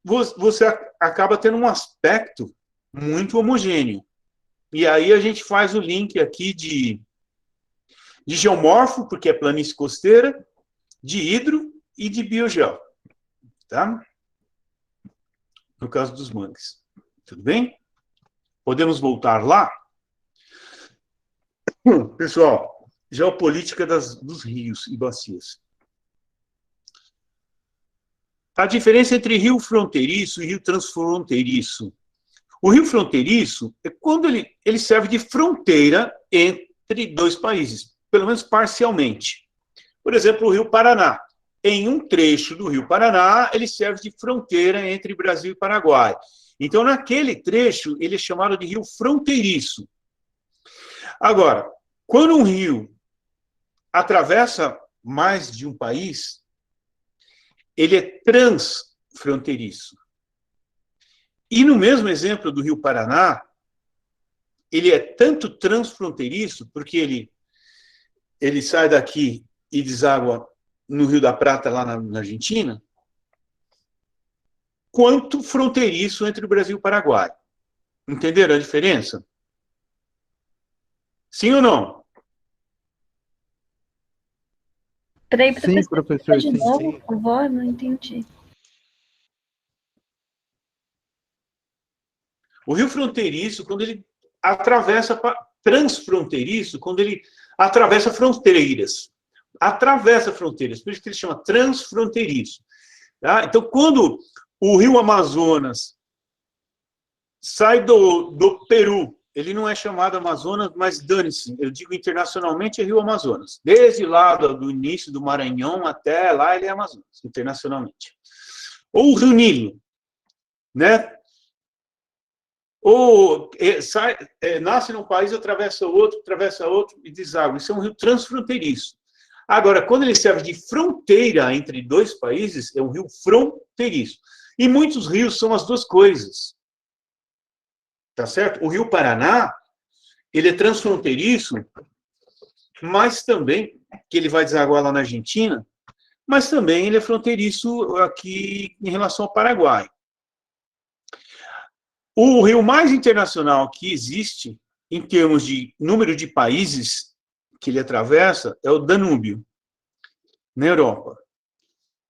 você acaba tendo um aspecto muito homogêneo. E aí a gente faz o link aqui de geomorfo, porque é planície costeira, de hidro e de biogel. Tá? No caso dos mangues. Tudo bem? Podemos voltar lá? Pessoal, geopolítica dos rios e bacias. A diferença entre rio fronteiriço e rio transfronteiriço. O rio fronteiriço é quando ele serve de fronteira entre dois países, pelo menos parcialmente. Por exemplo, o rio Paraná. Em um trecho do rio Paraná, ele serve de fronteira entre Brasil e Paraguai. Então, naquele trecho, ele é chamado de rio fronteiriço. Agora, quando um rio atravessa mais de um país, ele é transfronteiriço. E no mesmo exemplo do rio Paraná, ele é tanto transfronteiriço, porque ele sai daqui e deságua no Rio da Prata, lá na Argentina, quanto fronteiriço entre o Brasil e o Paraguai. Entenderam a diferença? Sim ou não? Peraí, Sim, professor, de sim, novo, sim. por favor, não entendi. O rio fronteiriço, quando ele atravessa, transfronteiriço, quando ele atravessa fronteiras. Atravessa fronteiras, por isso que ele chama transfronteiriço. Tá? Então, quando o rio Amazonas sai do Peru, ele não é chamado Amazonas, mas dane-se, eu digo internacionalmente é rio Amazonas. Desde lá do início do Maranhão até lá ele é Amazonas, internacionalmente. Ou o rio Nilo, né? Ou nasce num país, atravessa outro e deságua. Isso é um rio transfronteiriço. Agora, quando ele serve de fronteira entre dois países, é um rio fronteiriço. E muitos rios são as duas coisas. Tá certo? O rio Paraná, ele é transfronteiriço, mas também, que ele vai desaguar lá na Argentina, mas também ele é fronteiriço aqui em relação ao Paraguai. O rio mais internacional que existe, em termos de número de países que ele atravessa, é o Danúbio, na Europa.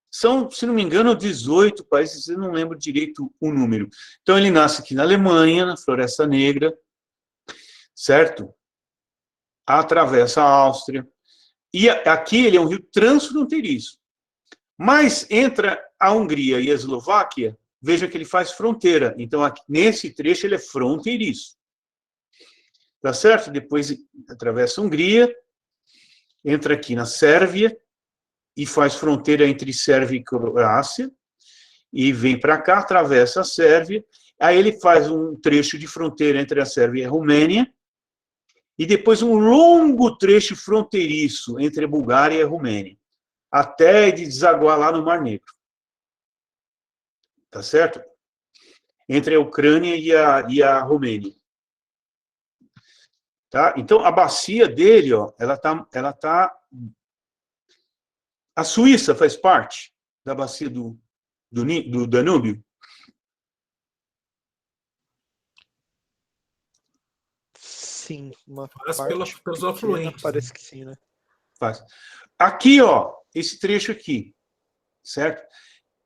São, se não me engano, 18 países, eu não lembro direito o número. Então, ele nasce aqui na Alemanha, na Floresta Negra, certo? Atravessa a Áustria. E aqui ele é um rio transfronteiriço. Mas entra a Hungria e a Eslováquia, veja que ele faz fronteira. Então, aqui, nesse trecho, ele é fronteiriço. Tá certo? Depois atravessa a Hungria, entra aqui na Sérvia, e faz fronteira entre Sérvia e Croácia, e vem para cá, atravessa a Sérvia, aí ele faz um trecho de fronteira entre a Sérvia e a Romênia, e depois um longo trecho fronteiriço entre a Bulgária e a Romênia, até ele desaguar lá no Mar Negro. Tá certo? Entre a Ucrânia e a Romênia. Tá? Então, a bacia dele, ó, ela tá... A Suíça faz parte da bacia do Danúbio? Sim, uma Faz parte pelos pequena, afluentes. parece que sim, né? Faz. Aqui, ó, esse trecho aqui, certo?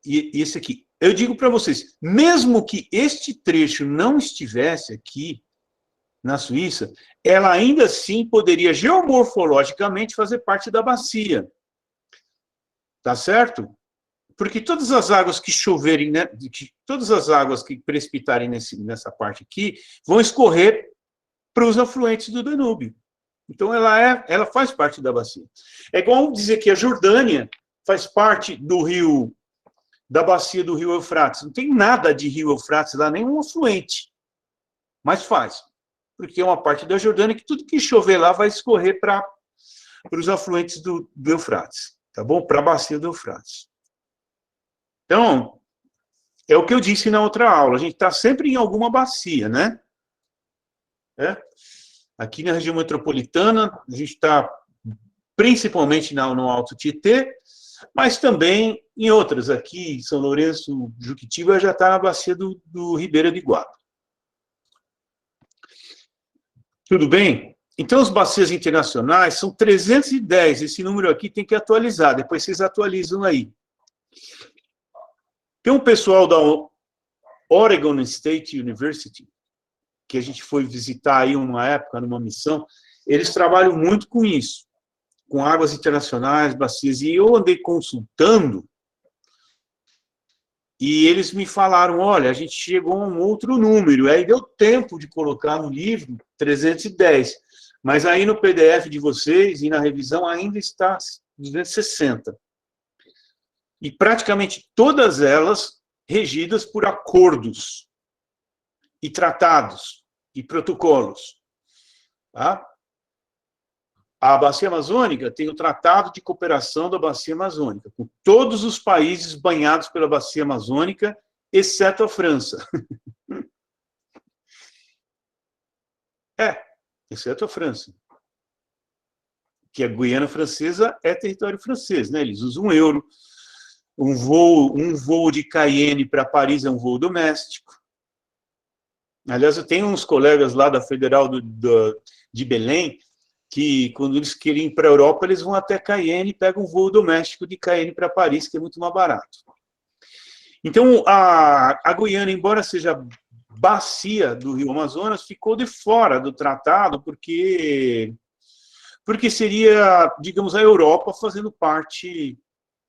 E esse aqui. Eu digo para vocês, mesmo que este trecho não estivesse aqui na Suíça, ela ainda assim poderia geomorfologicamente fazer parte da bacia. Tá certo? Porque todas as águas que choverem, né, todas as águas que precipitarem nessa parte aqui, vão escorrer para os afluentes do Danúbio. Então, ela faz parte da bacia. É igual dizer que a Jordânia faz parte do rio, da bacia do rio Eufrates. Não tem nada de rio Eufrates lá, nenhum afluente. Mas faz. Porque é uma parte da Jordânia que tudo que chover lá vai escorrer para os afluentes do Eufrates. Tá bom? Para a bacia do Eufrates. Então, é o que eu disse na outra aula. A gente está sempre em alguma bacia, né? Aqui na região metropolitana, a gente está principalmente no Alto Tietê, mas também em outras. Aqui, São Lourenço, Juquitiba, já está na bacia do Ribeira do Iguape. Tudo bem? Então, as bacias internacionais são 310. Esse número aqui tem que atualizar. Depois vocês atualizam aí. Tem um pessoal da Oregon State University, que a gente foi visitar aí uma época, numa missão, eles trabalham muito com isso, com águas internacionais, bacias, e eu andei consultando, e eles me falaram, olha, a gente chegou a um outro número, aí deu tempo de colocar no livro 310, mas aí no PDF de vocês e na revisão ainda está 260. E praticamente todas elas regidas por acordos e tratados e protocolos. Tá? A Bacia Amazônica tem o Tratado de Cooperação da Bacia Amazônica, com todos os países banhados pela Bacia Amazônica, exceto a França. Exceto a França. Que a Guiana Francesa é território francês, né? Eles usam um euro. Um voo de Cayenne para Paris é um voo doméstico. Aliás, eu tenho uns colegas lá da Federal de Belém que, quando eles querem ir para a Europa, eles vão até Cayenne e pegam um voo doméstico de Cayenne para Paris, que é muito mais barato. Então, a Guiana, embora seja bacia do Rio Amazonas, ficou de fora do tratado, porque seria, digamos, a Europa fazendo parte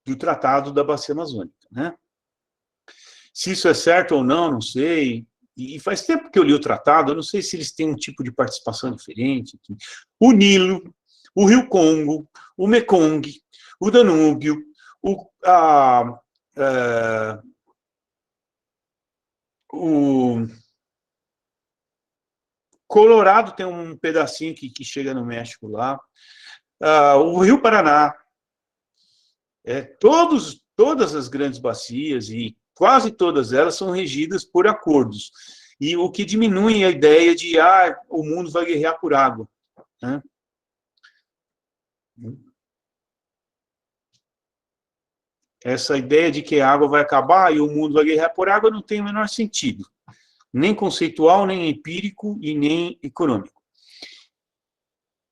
do Tratado da Bacia Amazônica, né? Se isso é certo ou não, não sei. E faz tempo que eu li o tratado, eu não sei se eles têm um tipo de participação diferente. O Nilo, o Rio Congo, o Mekong, o Danúbio, o Colorado tem um pedacinho que chega no México lá. O Rio Paraná. Todas as grandes bacias, e quase todas elas, são regidas por acordos. E o que diminui a ideia de o mundo vai guerrear por água. Né? Essa ideia de que a água vai acabar e o mundo vai guerrear por água não tem o menor sentido. Nem conceitual, nem empírico e nem econômico.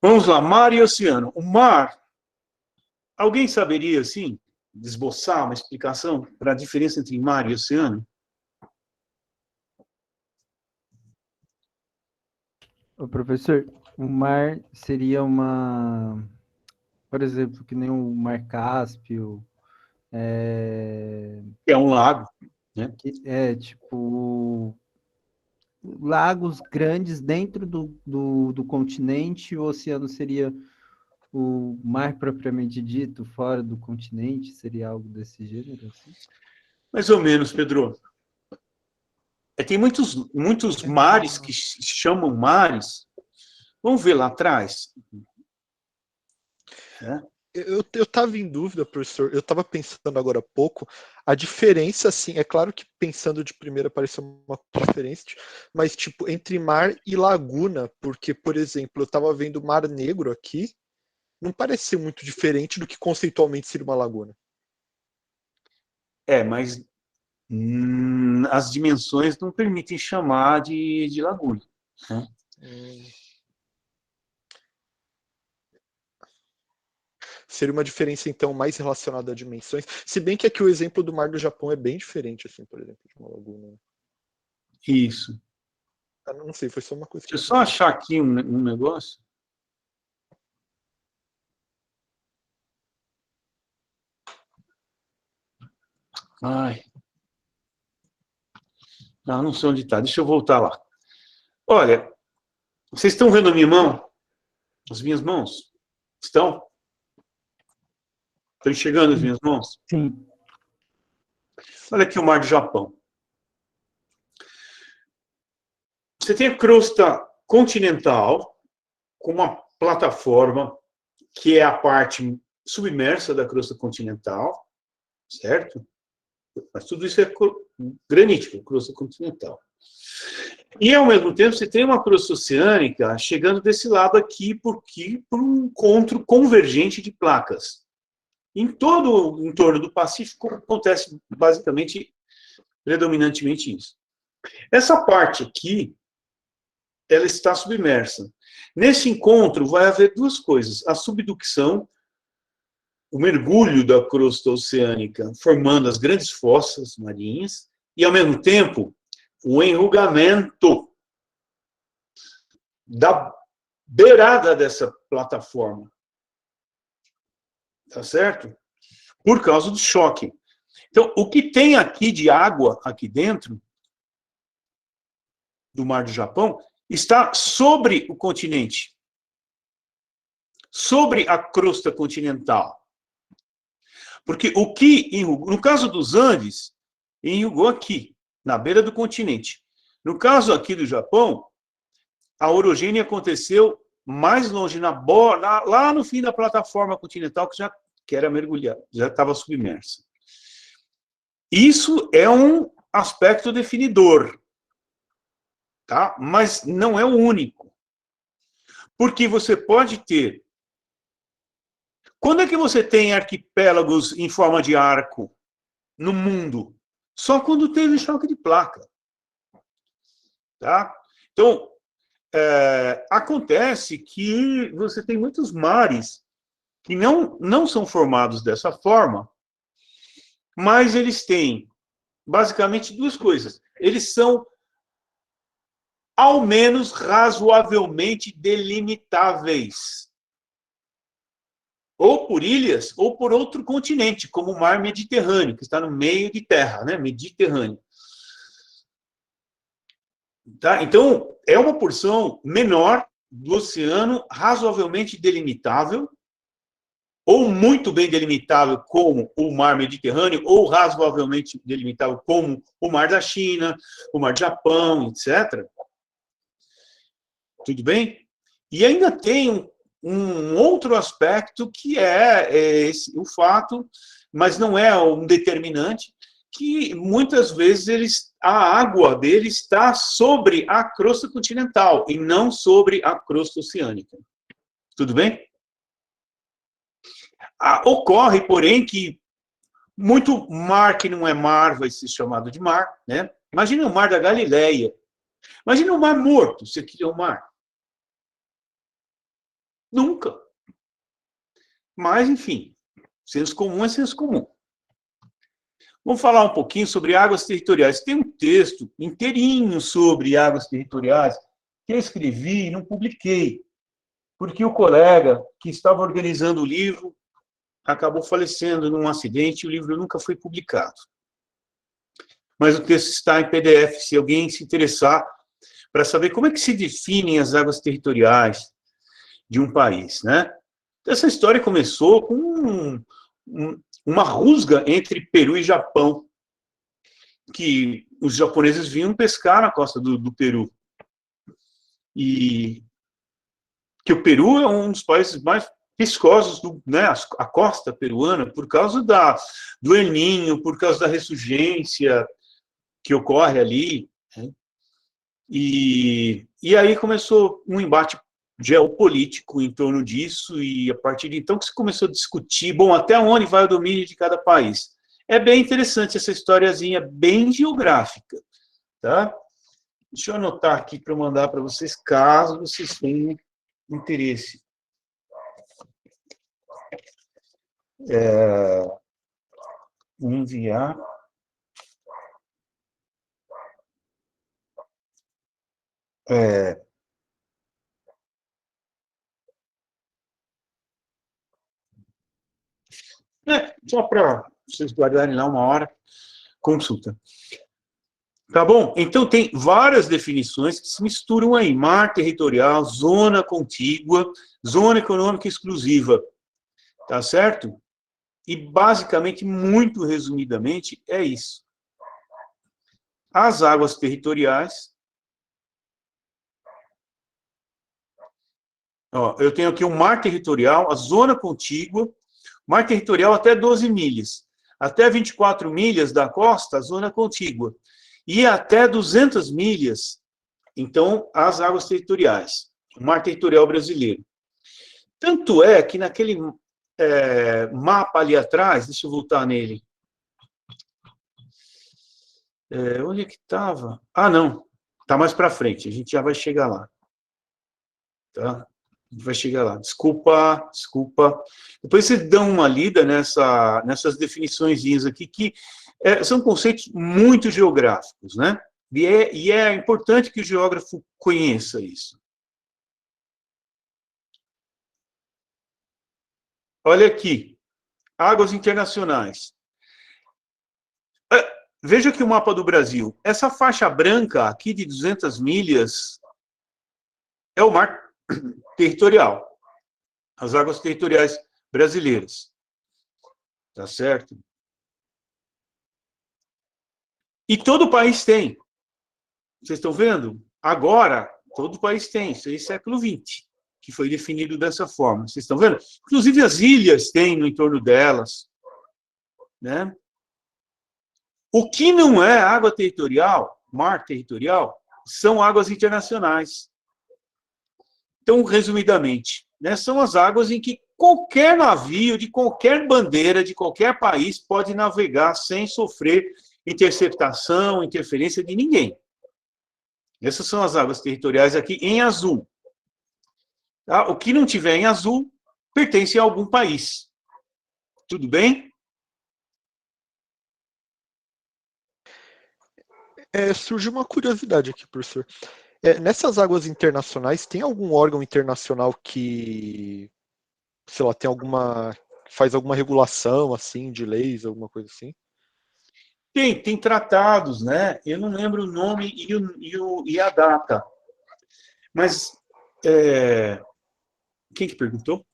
Vamos lá, mar e oceano. O mar, alguém saberia, assim, esboçar uma explicação para a diferença entre mar e oceano? Ô, professor, o mar seria por exemplo, que nem o Mar Cáspio. É um lago, né? Tipo, lagos grandes dentro do continente, o oceano seria o mar propriamente dito, fora do continente, seria algo desse gênero? Assim? Mais ou menos, Pedro. Tem muitos mares que se chamam mares. Vamos ver lá atrás. Eu estava em dúvida, professor. Eu estava pensando agora há pouco. A diferença, assim, é claro que pensando de primeira parece uma diferença, mas tipo entre mar e laguna, porque, por exemplo, eu estava vendo Mar Negro aqui, não parece ser muito diferente do que conceitualmente seria uma laguna. Mas as dimensões não permitem chamar de laguna. Né? Seria uma diferença, então, mais relacionada a dimensões. Se bem que aqui o exemplo do Mar do Japão é bem diferente, assim, por exemplo, de uma laguna. Isso. Não sei, foi só uma coisa. Deixa eu só achar aqui um negócio. Ai. Não sei onde está. Deixa eu voltar lá. Olha, vocês estão vendo a minha mão? As minhas mãos? Estão? Estão enxergando as minhas mãos? Sim. Olha aqui o Mar do Japão. Você tem a crosta continental, com uma plataforma, que é a parte submersa da crosta continental, certo? Mas tudo isso é granítico, crosta continental. E, ao mesmo tempo, você tem uma crosta oceânica chegando desse lado aqui, por um encontro convergente de placas. Em todo o entorno do Pacífico acontece, basicamente, predominantemente isso. Essa parte aqui, ela está submersa. Nesse encontro vai haver duas coisas. A subducção, o mergulho da crosta oceânica, formando as grandes fossas marinhas, e, ao mesmo tempo, o enrugamento da beirada dessa plataforma. Tá certo? Por causa do choque. Então, o que tem aqui de água, aqui dentro, do Mar do Japão, está sobre o continente. Sobre a crosta continental. Porque o que enrugou, no caso dos Andes, enrugou aqui, na beira do continente. No caso aqui do Japão, a orogênia aconteceu mais longe, lá no fim da plataforma continental, que era mergulhada, já estava submersa. Isso é um aspecto definidor, tá? Mas não é o único. Porque você pode ter... Quando é que você tem arquipélagos em forma de arco no mundo? Só quando teve choque de placa. Tá? Então, acontece que você tem muitos mares que não são formados dessa forma, mas eles têm, basicamente, duas coisas. Eles são, ao menos, razoavelmente delimitáveis. Ou por ilhas, ou por outro continente, como o mar Mediterrâneo, que está no meio de terra, né? Mediterrâneo. Tá? Então, é uma porção menor do oceano, razoavelmente delimitável, ou muito bem delimitável, como o mar Mediterrâneo, ou razoavelmente delimitável, como o mar da China, o mar do Japão, etc. Tudo bem? E ainda tem um outro aspecto que é o fato, mas não é um determinante, que muitas vezes a água dele está sobre a crosta continental e não sobre a crosta oceânica. Tudo bem? Ocorre, porém, que muito mar que não é mar vai ser chamado de mar, né? Imagina o mar da Galileia. Imagina o mar morto, se aquilo é o mar. Nunca. Mas, enfim, senso comum é senso comum. Vamos falar um pouquinho sobre águas territoriais. Tem um texto inteirinho sobre águas territoriais que eu escrevi e não publiquei, porque o colega que estava organizando o livro acabou falecendo num acidente e o livro nunca foi publicado. Mas o texto está em PDF, se alguém se interessar para saber como é que se definem as águas territoriais de um país, né? Essa história começou com uma rusga entre Peru e Japão, que os japoneses vinham pescar na costa do Peru. E que o Peru é um dos países mais pescosos, né, a costa peruana, por causa do El Niño, por causa da ressurgência que ocorre ali, né? E aí começou um embate geopolítico em torno disso, e a partir de então que se começou a discutir, bom, até onde vai o domínio de cada país. É bem interessante essa historiazinha, bem geográfica, tá? Deixa eu anotar aqui para mandar para vocês, caso vocês tenham interesse. Enviar. Só para vocês guardarem lá uma hora, consulta. Tá bom? Então, tem várias definições que se misturam aí. Mar territorial, zona contígua, zona econômica exclusiva. Tá certo? E, basicamente, muito resumidamente, é isso. As águas territoriais. Ó, eu tenho aqui o mar territorial, a zona contígua, mar territorial até 12 milhas. Até 24 milhas da costa, a zona contígua. E até 200 milhas, então, as águas territoriais. O mar territorial brasileiro. Tanto é que naquele mapa ali atrás, deixa eu voltar nele. Onde é que estava? Ah, não. Está mais para frente, a gente já vai chegar lá. Tá? A gente vai chegar lá. Desculpa. Depois vocês dão uma lida nessas definiçõezinhas aqui, que são conceitos muito geográficos, né? E é importante que o geógrafo conheça isso. Olha aqui, águas internacionais. Veja aqui o mapa do Brasil. Essa faixa branca aqui de 200 milhas é o mar territorial, as águas territoriais brasileiras. Tá certo? E todo o país tem. Vocês estão vendo? Agora, todo o país tem. Isso aí é século XX, que foi definido dessa forma. Vocês estão vendo? Inclusive as ilhas têm no entorno delas, né? O que não é água territorial, mar territorial, são águas internacionais. Então, resumidamente, né, são as águas em que qualquer navio, de qualquer bandeira, de qualquer país, pode navegar sem sofrer interceptação, interferência de ninguém. Essas são as águas territoriais aqui em azul. Tá? O que não tiver em azul pertence a algum país. Tudo bem? Surge uma curiosidade aqui, professor. Nessas águas internacionais, tem algum órgão internacional que, sei lá, faz alguma regulação, assim, de leis, alguma coisa assim? Tem tratados, né? Eu não lembro o nome e a data. Mas, quem que perguntou?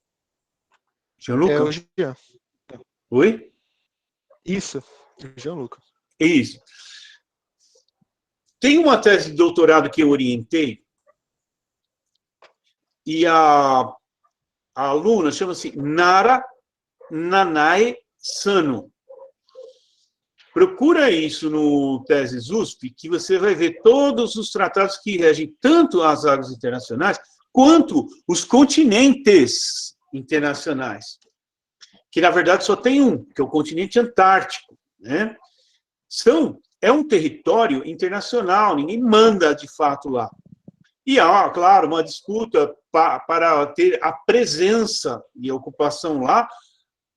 Gianluca? O Jean. Oi? Isso, Gianluca. Isso. Tem uma tese de doutorado que eu orientei, e a aluna chama-se Nara Nanae Sano. Procura isso no Teses USP, que você vai ver todos os tratados que regem tanto as águas internacionais, quanto os continentes internacionais. Que, na verdade, só tem um, que é o continente antártico, né? É um território internacional, ninguém manda, de fato, lá. E há, claro, uma disputa para ter a presença e a ocupação lá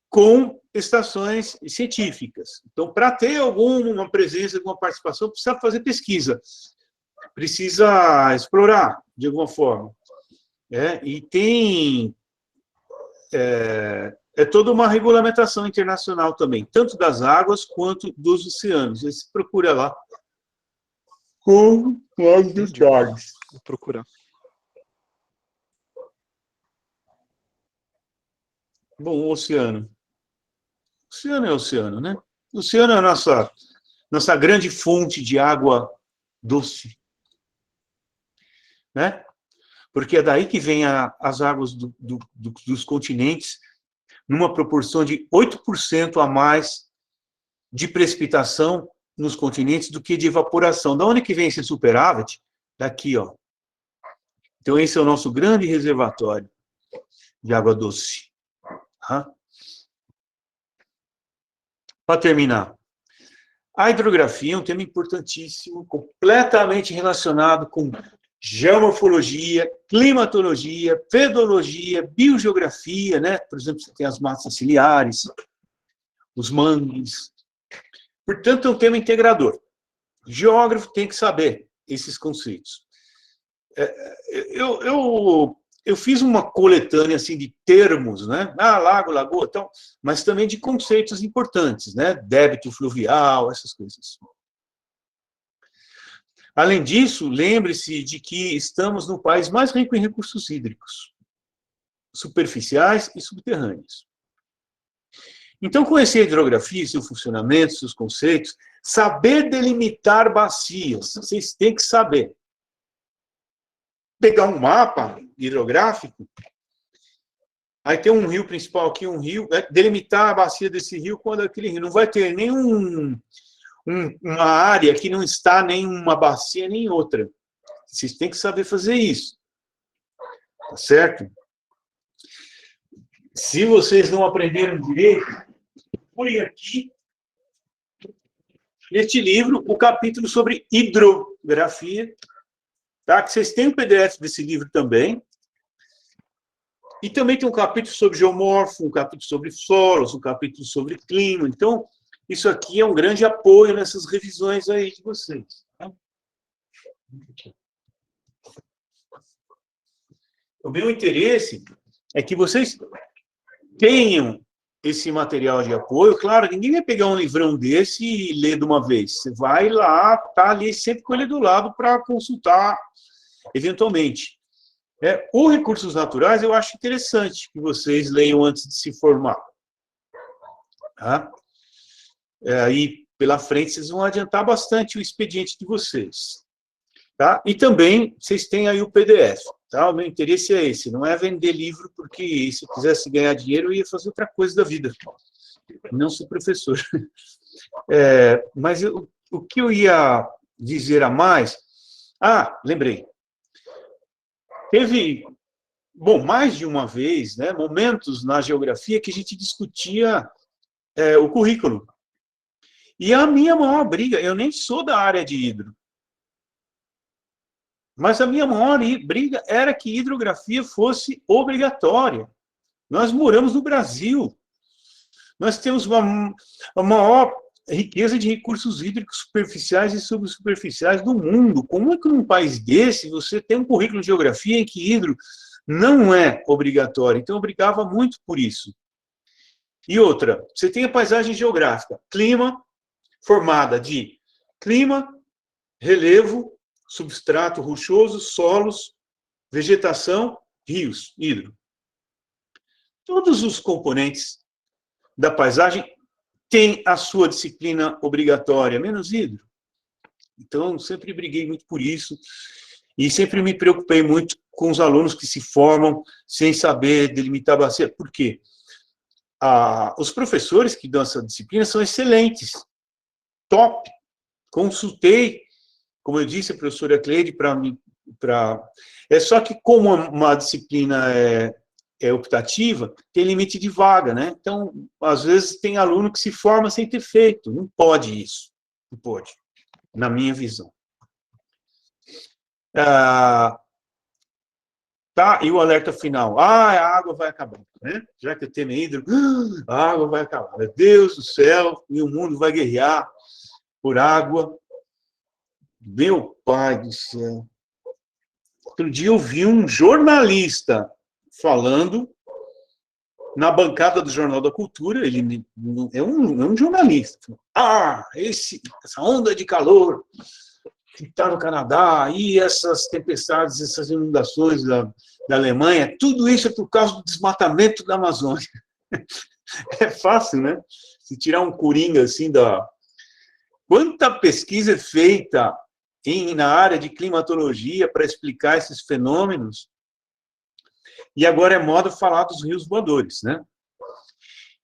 com estações científicas. Então, para ter alguma presença, alguma participação, precisa fazer pesquisa, precisa explorar, de alguma forma. E tem toda uma regulamentação internacional também, tanto das águas quanto dos oceanos. Você procura lá com mais detalhes. Vou procurar. Bom, o oceano. Oceano é oceano, né? O oceano é a nossa nossa grande fonte de água doce, né? Porque é daí que vem as águas dos continentes, numa proporção de 8% a mais de precipitação nos continentes do que de evaporação. Da onde que vem esse superávit? Daqui, ó. Então, esse é o nosso grande reservatório de água doce. Para terminar, a hidrografia é um tema importantíssimo, completamente relacionado com geomorfologia, climatologia, pedologia, biogeografia, né? Por exemplo, você tem as massas ciliares, os mangues. Portanto, é um tema integrador. O geógrafo tem que saber esses conceitos. Eu fiz uma coletânea assim, de termos, né? Lago, lagoa, então, mas também de conceitos importantes, né? Débito fluvial, essas coisas. Além disso, lembre-se de que estamos no país mais rico em recursos hídricos, superficiais e subterrâneos. Então, conhecer a hidrografia, seu funcionamento, seus conceitos, saber delimitar bacias, vocês têm que saber. Pegar um mapa hidrográfico, aí tem um rio principal aqui, um rio, delimitar a bacia desse rio quando aquele rio não vai ter nenhum... uma área que não está nem uma bacia nem outra. Vocês têm que saber fazer isso. Tá certo? Se vocês não aprenderam direito, põe aqui, neste livro, o capítulo sobre hidrografia, tá? Que vocês têm o PDF desse livro também. E também tem um capítulo sobre geomorfo, um capítulo sobre solos, um capítulo sobre clima. Então, isso aqui é um grande apoio nessas revisões aí de vocês. Tá? O meu interesse é que vocês tenham esse material de apoio. Claro, ninguém vai pegar um livrão desse e ler de uma vez. Você vai lá, tá ali sempre com ele do lado para consultar eventualmente. O Recursos Naturais eu acho interessante que vocês leiam antes de se formar. Tá? Aí, pela frente, vocês vão adiantar bastante o expediente de vocês. Tá? E também, vocês têm aí o PDF. Tá? O meu interesse é esse, não é vender livro, porque se eu quisesse ganhar dinheiro, eu ia fazer outra coisa da vida. Não ser professor. Mas o que eu ia dizer a mais... lembrei. Teve, mais de uma vez, né, momentos na geografia que a gente discutia o currículo. E a minha maior briga, eu nem sou da área de hidro, mas a minha maior briga era que hidrografia fosse obrigatória. Nós moramos no Brasil. Nós temos uma maior riqueza de recursos hídricos superficiais e subsuperficiais do mundo. Como é que num país desse você tem um currículo de geografia em que hidro não é obrigatório? Então, eu brigava muito por isso. E outra, você tem a paisagem geográfica, clima, formada de clima, relevo, substrato rochoso, solos, vegetação, rios, hidro. Todos os componentes da paisagem têm a sua disciplina obrigatória, menos hidro. Então, sempre briguei muito por isso e sempre me preocupei muito com os alunos que se formam sem saber delimitar a bacia. Por quê? Os professores que dão essa disciplina são excelentes, top. Consultei, como eu disse, a professora Cleide, só que como uma disciplina é optativa, tem limite de vaga, né? Então, às vezes, tem aluno que se forma sem ter feito. Não pode isso. Não pode, na minha visão. Tá, e o alerta final. A água vai acabar, né? Já que o tema é hidro, a água vai acabar. Meu Deus do céu, e o mundo vai guerrear por água. Meu pai do céu. Outro dia eu vi um jornalista falando na bancada do Jornal da Cultura, ele é um jornalista. Essa onda de calor que está no Canadá, e essas tempestades, essas inundações da Alemanha, tudo isso é por causa do desmatamento da Amazônia. É fácil, né? Se tirar um coringa assim Quanta pesquisa é feita na área de climatologia para explicar esses fenômenos, e agora é moda falar dos rios voadores, né?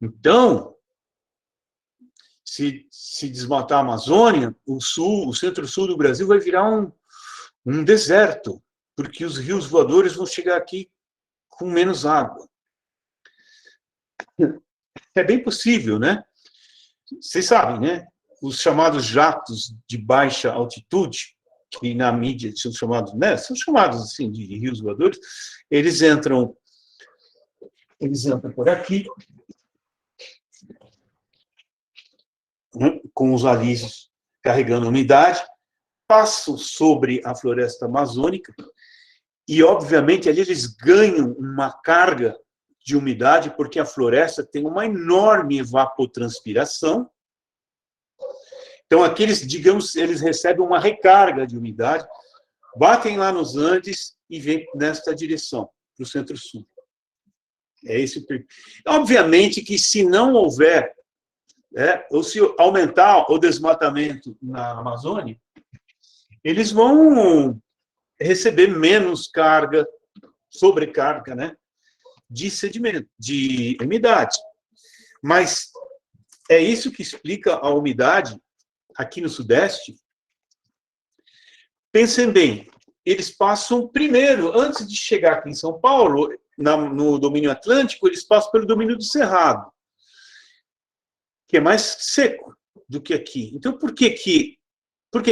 Então, se desmatar a Amazônia, o centro-sul do Brasil vai virar um deserto, porque os rios voadores vão chegar aqui com menos água. É bem possível, né? Vocês sabem, né? Os chamados jatos de baixa altitude, que na mídia são chamados, né? São chamados assim de rios voadores. Eles entram por aqui, né, com os alísios carregando umidade, passam sobre a floresta amazônica e, obviamente, ali eles ganham uma carga de umidade, porque a floresta tem uma enorme evapotranspiração. Então, aqui eles, digamos, eles recebem uma recarga de umidade, batem lá nos Andes e vêm nesta direção, para o centro-sul. É esse o perfil. Obviamente que se não houver, ou se aumentar o desmatamento na Amazônia, eles vão receber menos carga, sobrecarga, né, de sedimento, de umidade. Mas é isso que explica a umidade aqui no Sudeste. Pensem bem, eles passam primeiro, antes de chegar aqui em São Paulo, no domínio atlântico, eles passam pelo domínio do Cerrado, que é mais seco do que aqui. Então, por que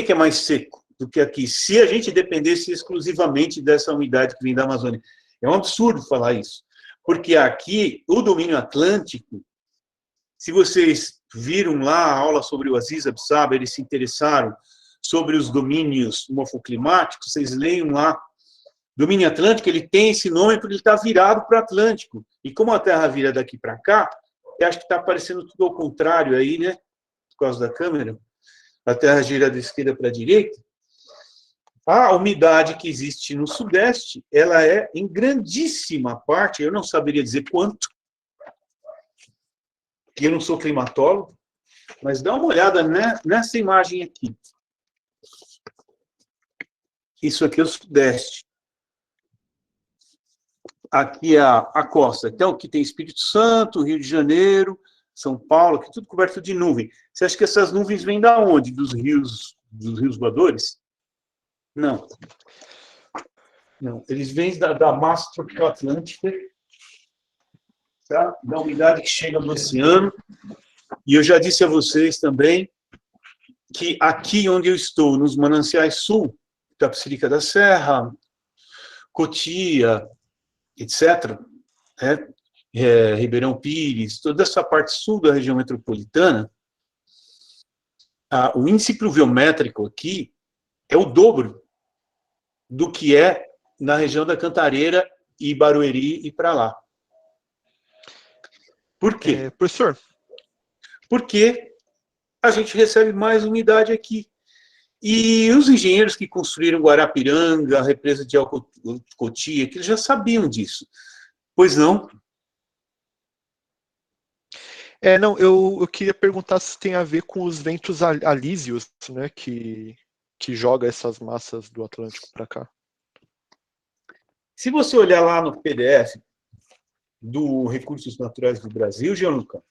é mais seco do que aqui? Se a gente dependesse exclusivamente dessa umidade que vem da Amazônia. É um absurdo falar isso. Porque aqui, o domínio atlântico, se vocês viram lá a aula sobre o Aziz Absaba, eles se interessaram sobre os domínios morfoclimáticos, vocês leiam lá. Domínio atlântico, ele tem esse nome porque ele está virado para o Atlântico. E como a Terra vira daqui para cá, eu acho que está aparecendo tudo ao contrário aí, né? Por causa da câmera. A Terra gira da esquerda para a direita. A umidade que existe no Sudeste, ela é, em grandíssima parte, eu não saberia dizer quanto, porque eu não sou climatólogo, mas dá uma olhada nessa imagem aqui. Isso aqui é o Sudeste. Aqui é a costa. Então, aqui tem Espírito Santo, Rio de Janeiro, São Paulo, aqui tudo coberto de nuvem. Você acha que essas nuvens vêm da onde? Dos rios voadores? Não. Não. Eles vêm da massa tropical atlântica, tá? Da umidade que chega no oceano. E eu já disse a vocês também que aqui onde eu estou, nos mananciais sul, Itapecerica da Serra, Cotia, etc., Ribeirão Pires, toda essa parte sul da região metropolitana, o índice pluviométrico aqui é o dobro do que é na região da Cantareira e Barueri e para lá. Por quê? Professor? Porque a gente recebe mais umidade aqui. E os engenheiros que construíram Guarapiranga, a represa de Cotia, que eles já sabiam disso. Pois não? Não, eu queria perguntar se tem a ver com os ventos alísios, né, que joga essas massas do Atlântico para cá. Se você olhar lá no PDF do Recursos Naturais do Brasil, Gianluca,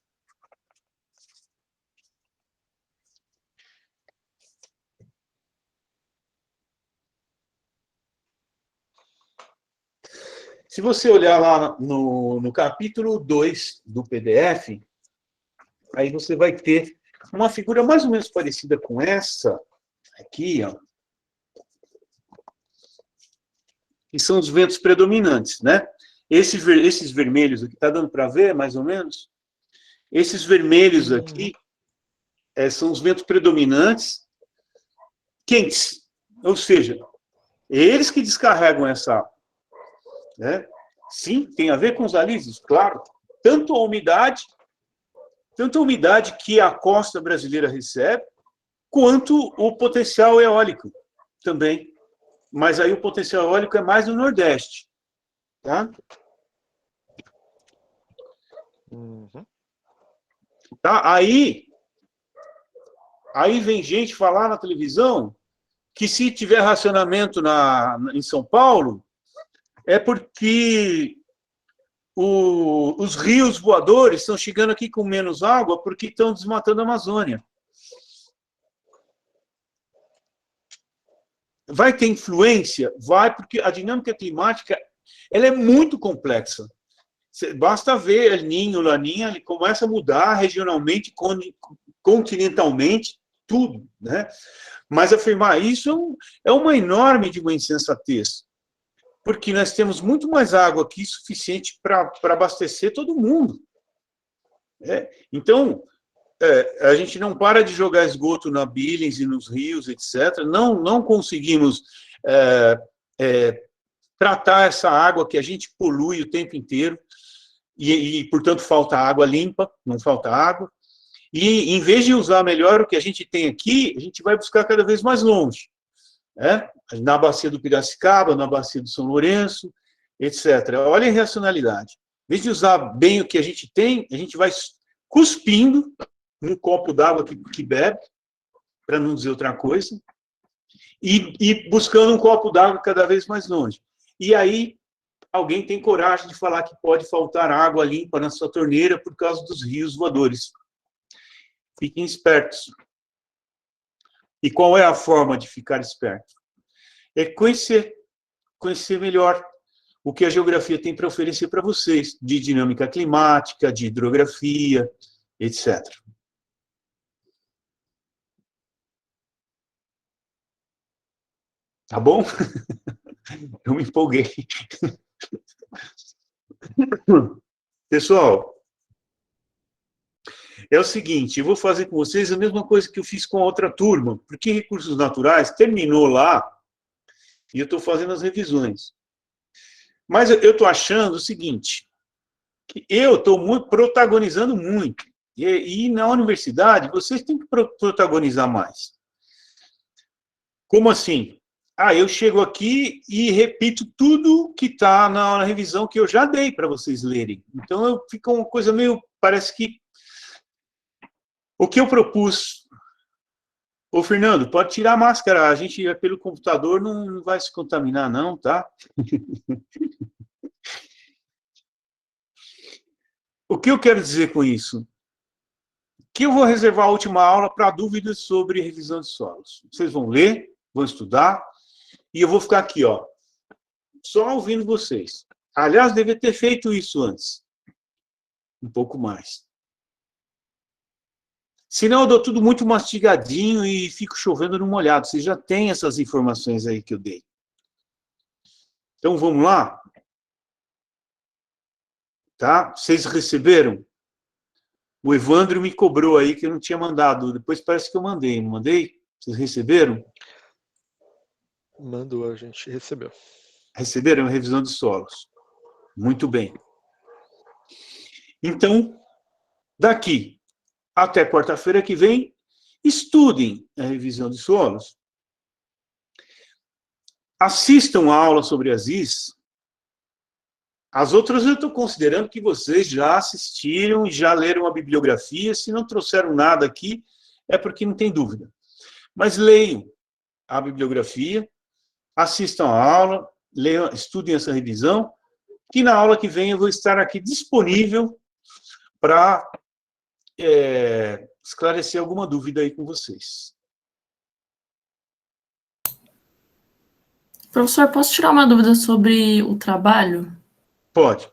se você olhar lá no capítulo 2 do PDF, aí você vai ter uma figura mais ou menos parecida com essa aqui, ó, que são os ventos predominantes, né? Esses vermelhos aqui, tá dando para ver, mais ou menos? Esses vermelhos aqui são os ventos predominantes quentes, ou seja, eles que descarregam essa água, né? Sim, tem a ver com os alísios, claro. Tanto a umidade que a costa brasileira recebe, quanto o potencial eólico também. Mas aí o potencial eólico é mais no Nordeste. Tá? Uhum. Tá? Aí, Aí vem gente falar na televisão que se tiver racionamento em São Paulo, é porque os rios voadores estão chegando aqui com menos água porque estão desmatando a Amazônia. Vai ter influência? Vai, porque a dinâmica climática ela é muito complexa. Basta ver El Niño, Laninha, ele começa a mudar regionalmente, continentalmente, tudo, né? Mas afirmar isso é uma enorme de uma insensatez, porque nós temos muito mais água aqui suficiente para abastecer todo mundo. Então, a gente não para de jogar esgoto na Billings e nos rios, etc. Não conseguimos tratar essa água que a gente polui o tempo inteiro, e, portanto, falta água limpa, não falta água. E, em vez de usar melhor o que a gente tem aqui, a gente vai buscar cada vez mais longe. Na bacia do Piracicaba, na bacia do São Lourenço, etc. Olha a irracionalidade. Em vez de usar bem o que a gente tem, a gente vai cuspindo num copo d'água que bebe, para não dizer outra coisa, e buscando um copo d'água cada vez mais longe. E aí, alguém tem coragem de falar que pode faltar água limpa na sua torneira por causa dos rios voadores. Fiquem espertos. E qual é a forma de ficar esperto? É conhecer melhor o que a geografia tem para oferecer para vocês, de dinâmica climática, de hidrografia, etc. Tá bom? Eu me empolguei. Pessoal, é o seguinte, eu vou fazer com vocês a mesma coisa que eu fiz com a outra turma, porque Recursos Naturais terminou lá e eu estou fazendo as revisões. Mas eu estou achando o seguinte, que eu estou protagonizando muito, e na universidade vocês têm que protagonizar mais. Como assim? Eu chego aqui e repito tudo que está na revisão que eu já dei para vocês lerem. Então, fica uma coisa meio... Parece que... O que eu propus... Ô, Fernando, pode tirar a máscara. A gente, pelo computador, não vai se contaminar, não, tá? O que eu quero dizer com isso? Que eu vou reservar a última aula para dúvidas sobre revisão de solos. Vocês vão ler, vão estudar... E eu vou ficar aqui, ó, só ouvindo vocês. Aliás, devia ter feito isso antes. Um pouco mais. Senão eu dou tudo muito mastigadinho e fico chovendo no molhado. Vocês já têm essas informações aí que eu dei. Então, vamos lá? Tá? Vocês receberam? O Evandro me cobrou aí que eu não tinha mandado. Depois parece que eu mandei. Não mandei? Vocês receberam? Mandou, a gente recebeu. Receberam a revisão de solos. Muito bem. Então, daqui até quarta-feira que vem, estudem a revisão de solos. Assistam a aula sobre as IS. As outras eu estou considerando que vocês já assistiram e já leram a bibliografia. Se não trouxeram nada aqui, é porque não tem dúvida. Mas leiam a bibliografia, assistam a aula, leiam, estudem essa revisão, que na aula que vem eu vou estar aqui disponível para esclarecer alguma dúvida aí com vocês. Professor, posso tirar uma dúvida sobre o trabalho? Pode.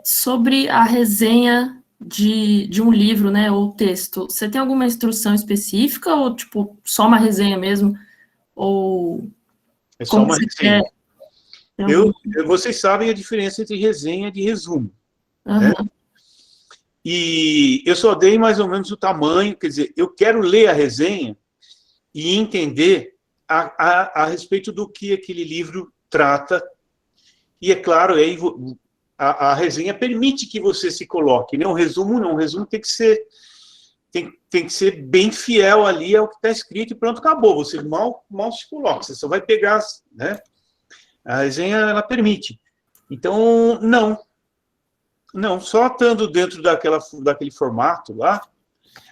Sobre a resenha de um livro, né, ou texto, você tem alguma instrução específica ou, tipo, só uma resenha mesmo? Ou é só uma resenha. Vocês sabem a diferença entre resenha e resumo. Né? E eu só dei mais ou menos o tamanho, quer dizer, eu quero ler a resenha e entender a respeito do que aquele livro trata. E, é claro, aí a resenha permite que você se coloque. Né? Um resumo não, um resumo tem que ser... Tem que ser bem fiel ali ao que está escrito e pronto, acabou. Você mal se coloca, você só vai pegar, né? A resenha, ela permite. Então, não, só estando dentro daquele formato lá,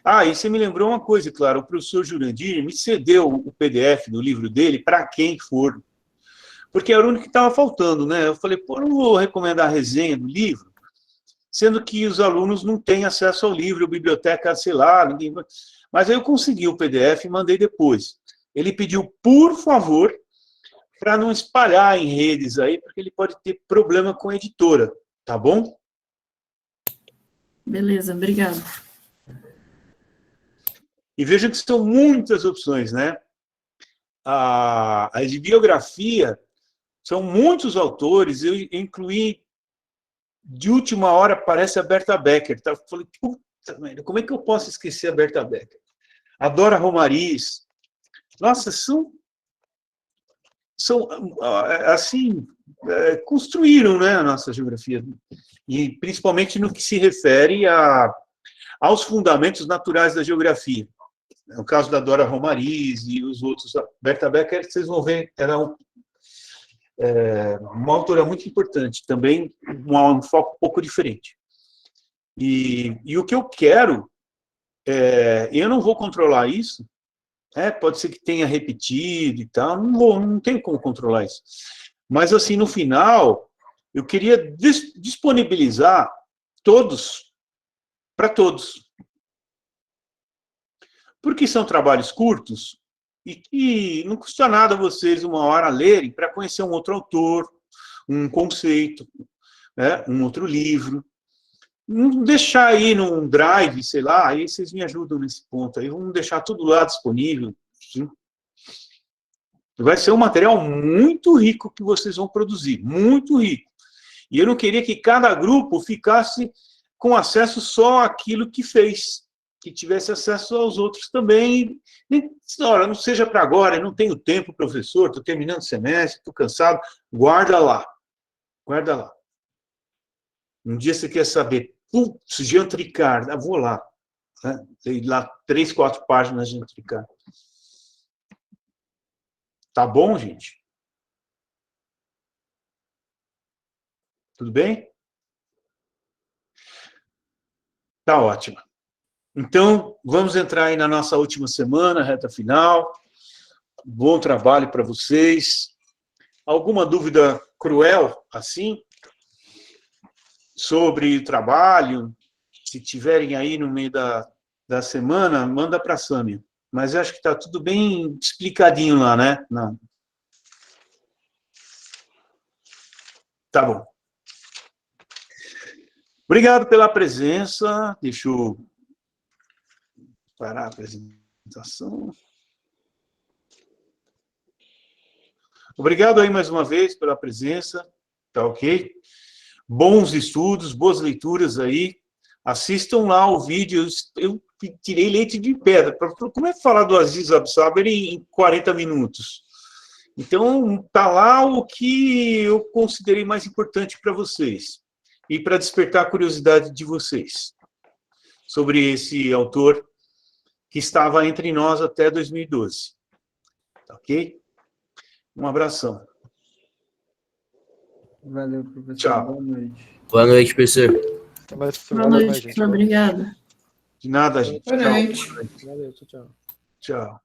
Ah, e você me lembrou uma coisa, claro, o professor Jurandir me cedeu o PDF do livro dele para quem for, porque era o único que estava faltando, né? Eu falei, pô, eu não vou recomendar a resenha do livro, sendo que os alunos não têm acesso ao livro, a biblioteca, sei lá, ninguém... Mas aí eu consegui o PDF e mandei depois. Ele pediu, por favor, para não espalhar em redes aí, porque ele pode ter problema com a editora, tá bom? Beleza, obrigado. E vejam que são muitas opções, né? A de biografia, são muitos autores, eu incluí, de última hora, parece a Berta Becker. Tá? Eu falei, puta merda, como é que eu posso esquecer a Berta Becker? A Dora Romariz. Nossa, são assim, construíram, né, a nossa geografia. E principalmente no que se refere aos fundamentos naturais da geografia. No caso da Dora Romariz e os outros, a Berta Becker, vocês vão ver, era uma autora muito importante, também um foco um pouco diferente. E o que eu quero, eu não vou controlar isso, pode ser que tenha repetido e tal, não tenho como controlar isso. Mas, assim, no final, eu queria disponibilizar todos, para todos. Porque são trabalhos curtos e que não custa nada vocês uma hora lerem para conhecer um outro autor, um conceito, né, um outro livro. Não deixar aí num drive, sei lá, aí vocês me ajudam nesse ponto. Aí vamos deixar tudo lá disponível. Sim. Vai ser um material muito rico que vocês vão produzir, muito rico. E eu não queria que cada grupo ficasse com acesso só àquilo que fez, que tivesse acesso aos outros também. Ora, não seja para agora, eu não tenho tempo, professor, estou terminando o semestre, estou cansado. Guarda lá. Guarda lá. Um dia você quer saber, putz, Jean Tricard, vou lá. Né? Tem lá 3, 4 páginas de Jean Tricard. Tá bom, gente? Tudo bem? Tá ótimo. Então, vamos entrar aí na nossa última semana, reta final. Bom trabalho para vocês. Alguma dúvida cruel, assim, sobre o trabalho? Se tiverem aí no meio da semana, manda para a Sâmia. Mas eu acho que está tudo bem explicadinho lá, né? Não. Tá bom. Obrigado pela presença. Deixa eu parar a apresentação. Obrigado aí mais uma vez pela presença, tá ok? Bons estudos, boas leituras aí. Assistam lá o vídeo. Eu tirei leite de pedra. Como é que falar do Aziz Absaber em 40 minutos? Então, tá lá o que eu considerei mais importante para vocês e para despertar a curiosidade de vocês sobre esse autor que estava entre nós até 2012. Tá ok? Um abração. Valeu, professor. Tchau. Boa noite. Boa noite, professor. Boa noite, professor. Obrigada. De nada, gente. Boa noite. Valeu, tchau. Tchau.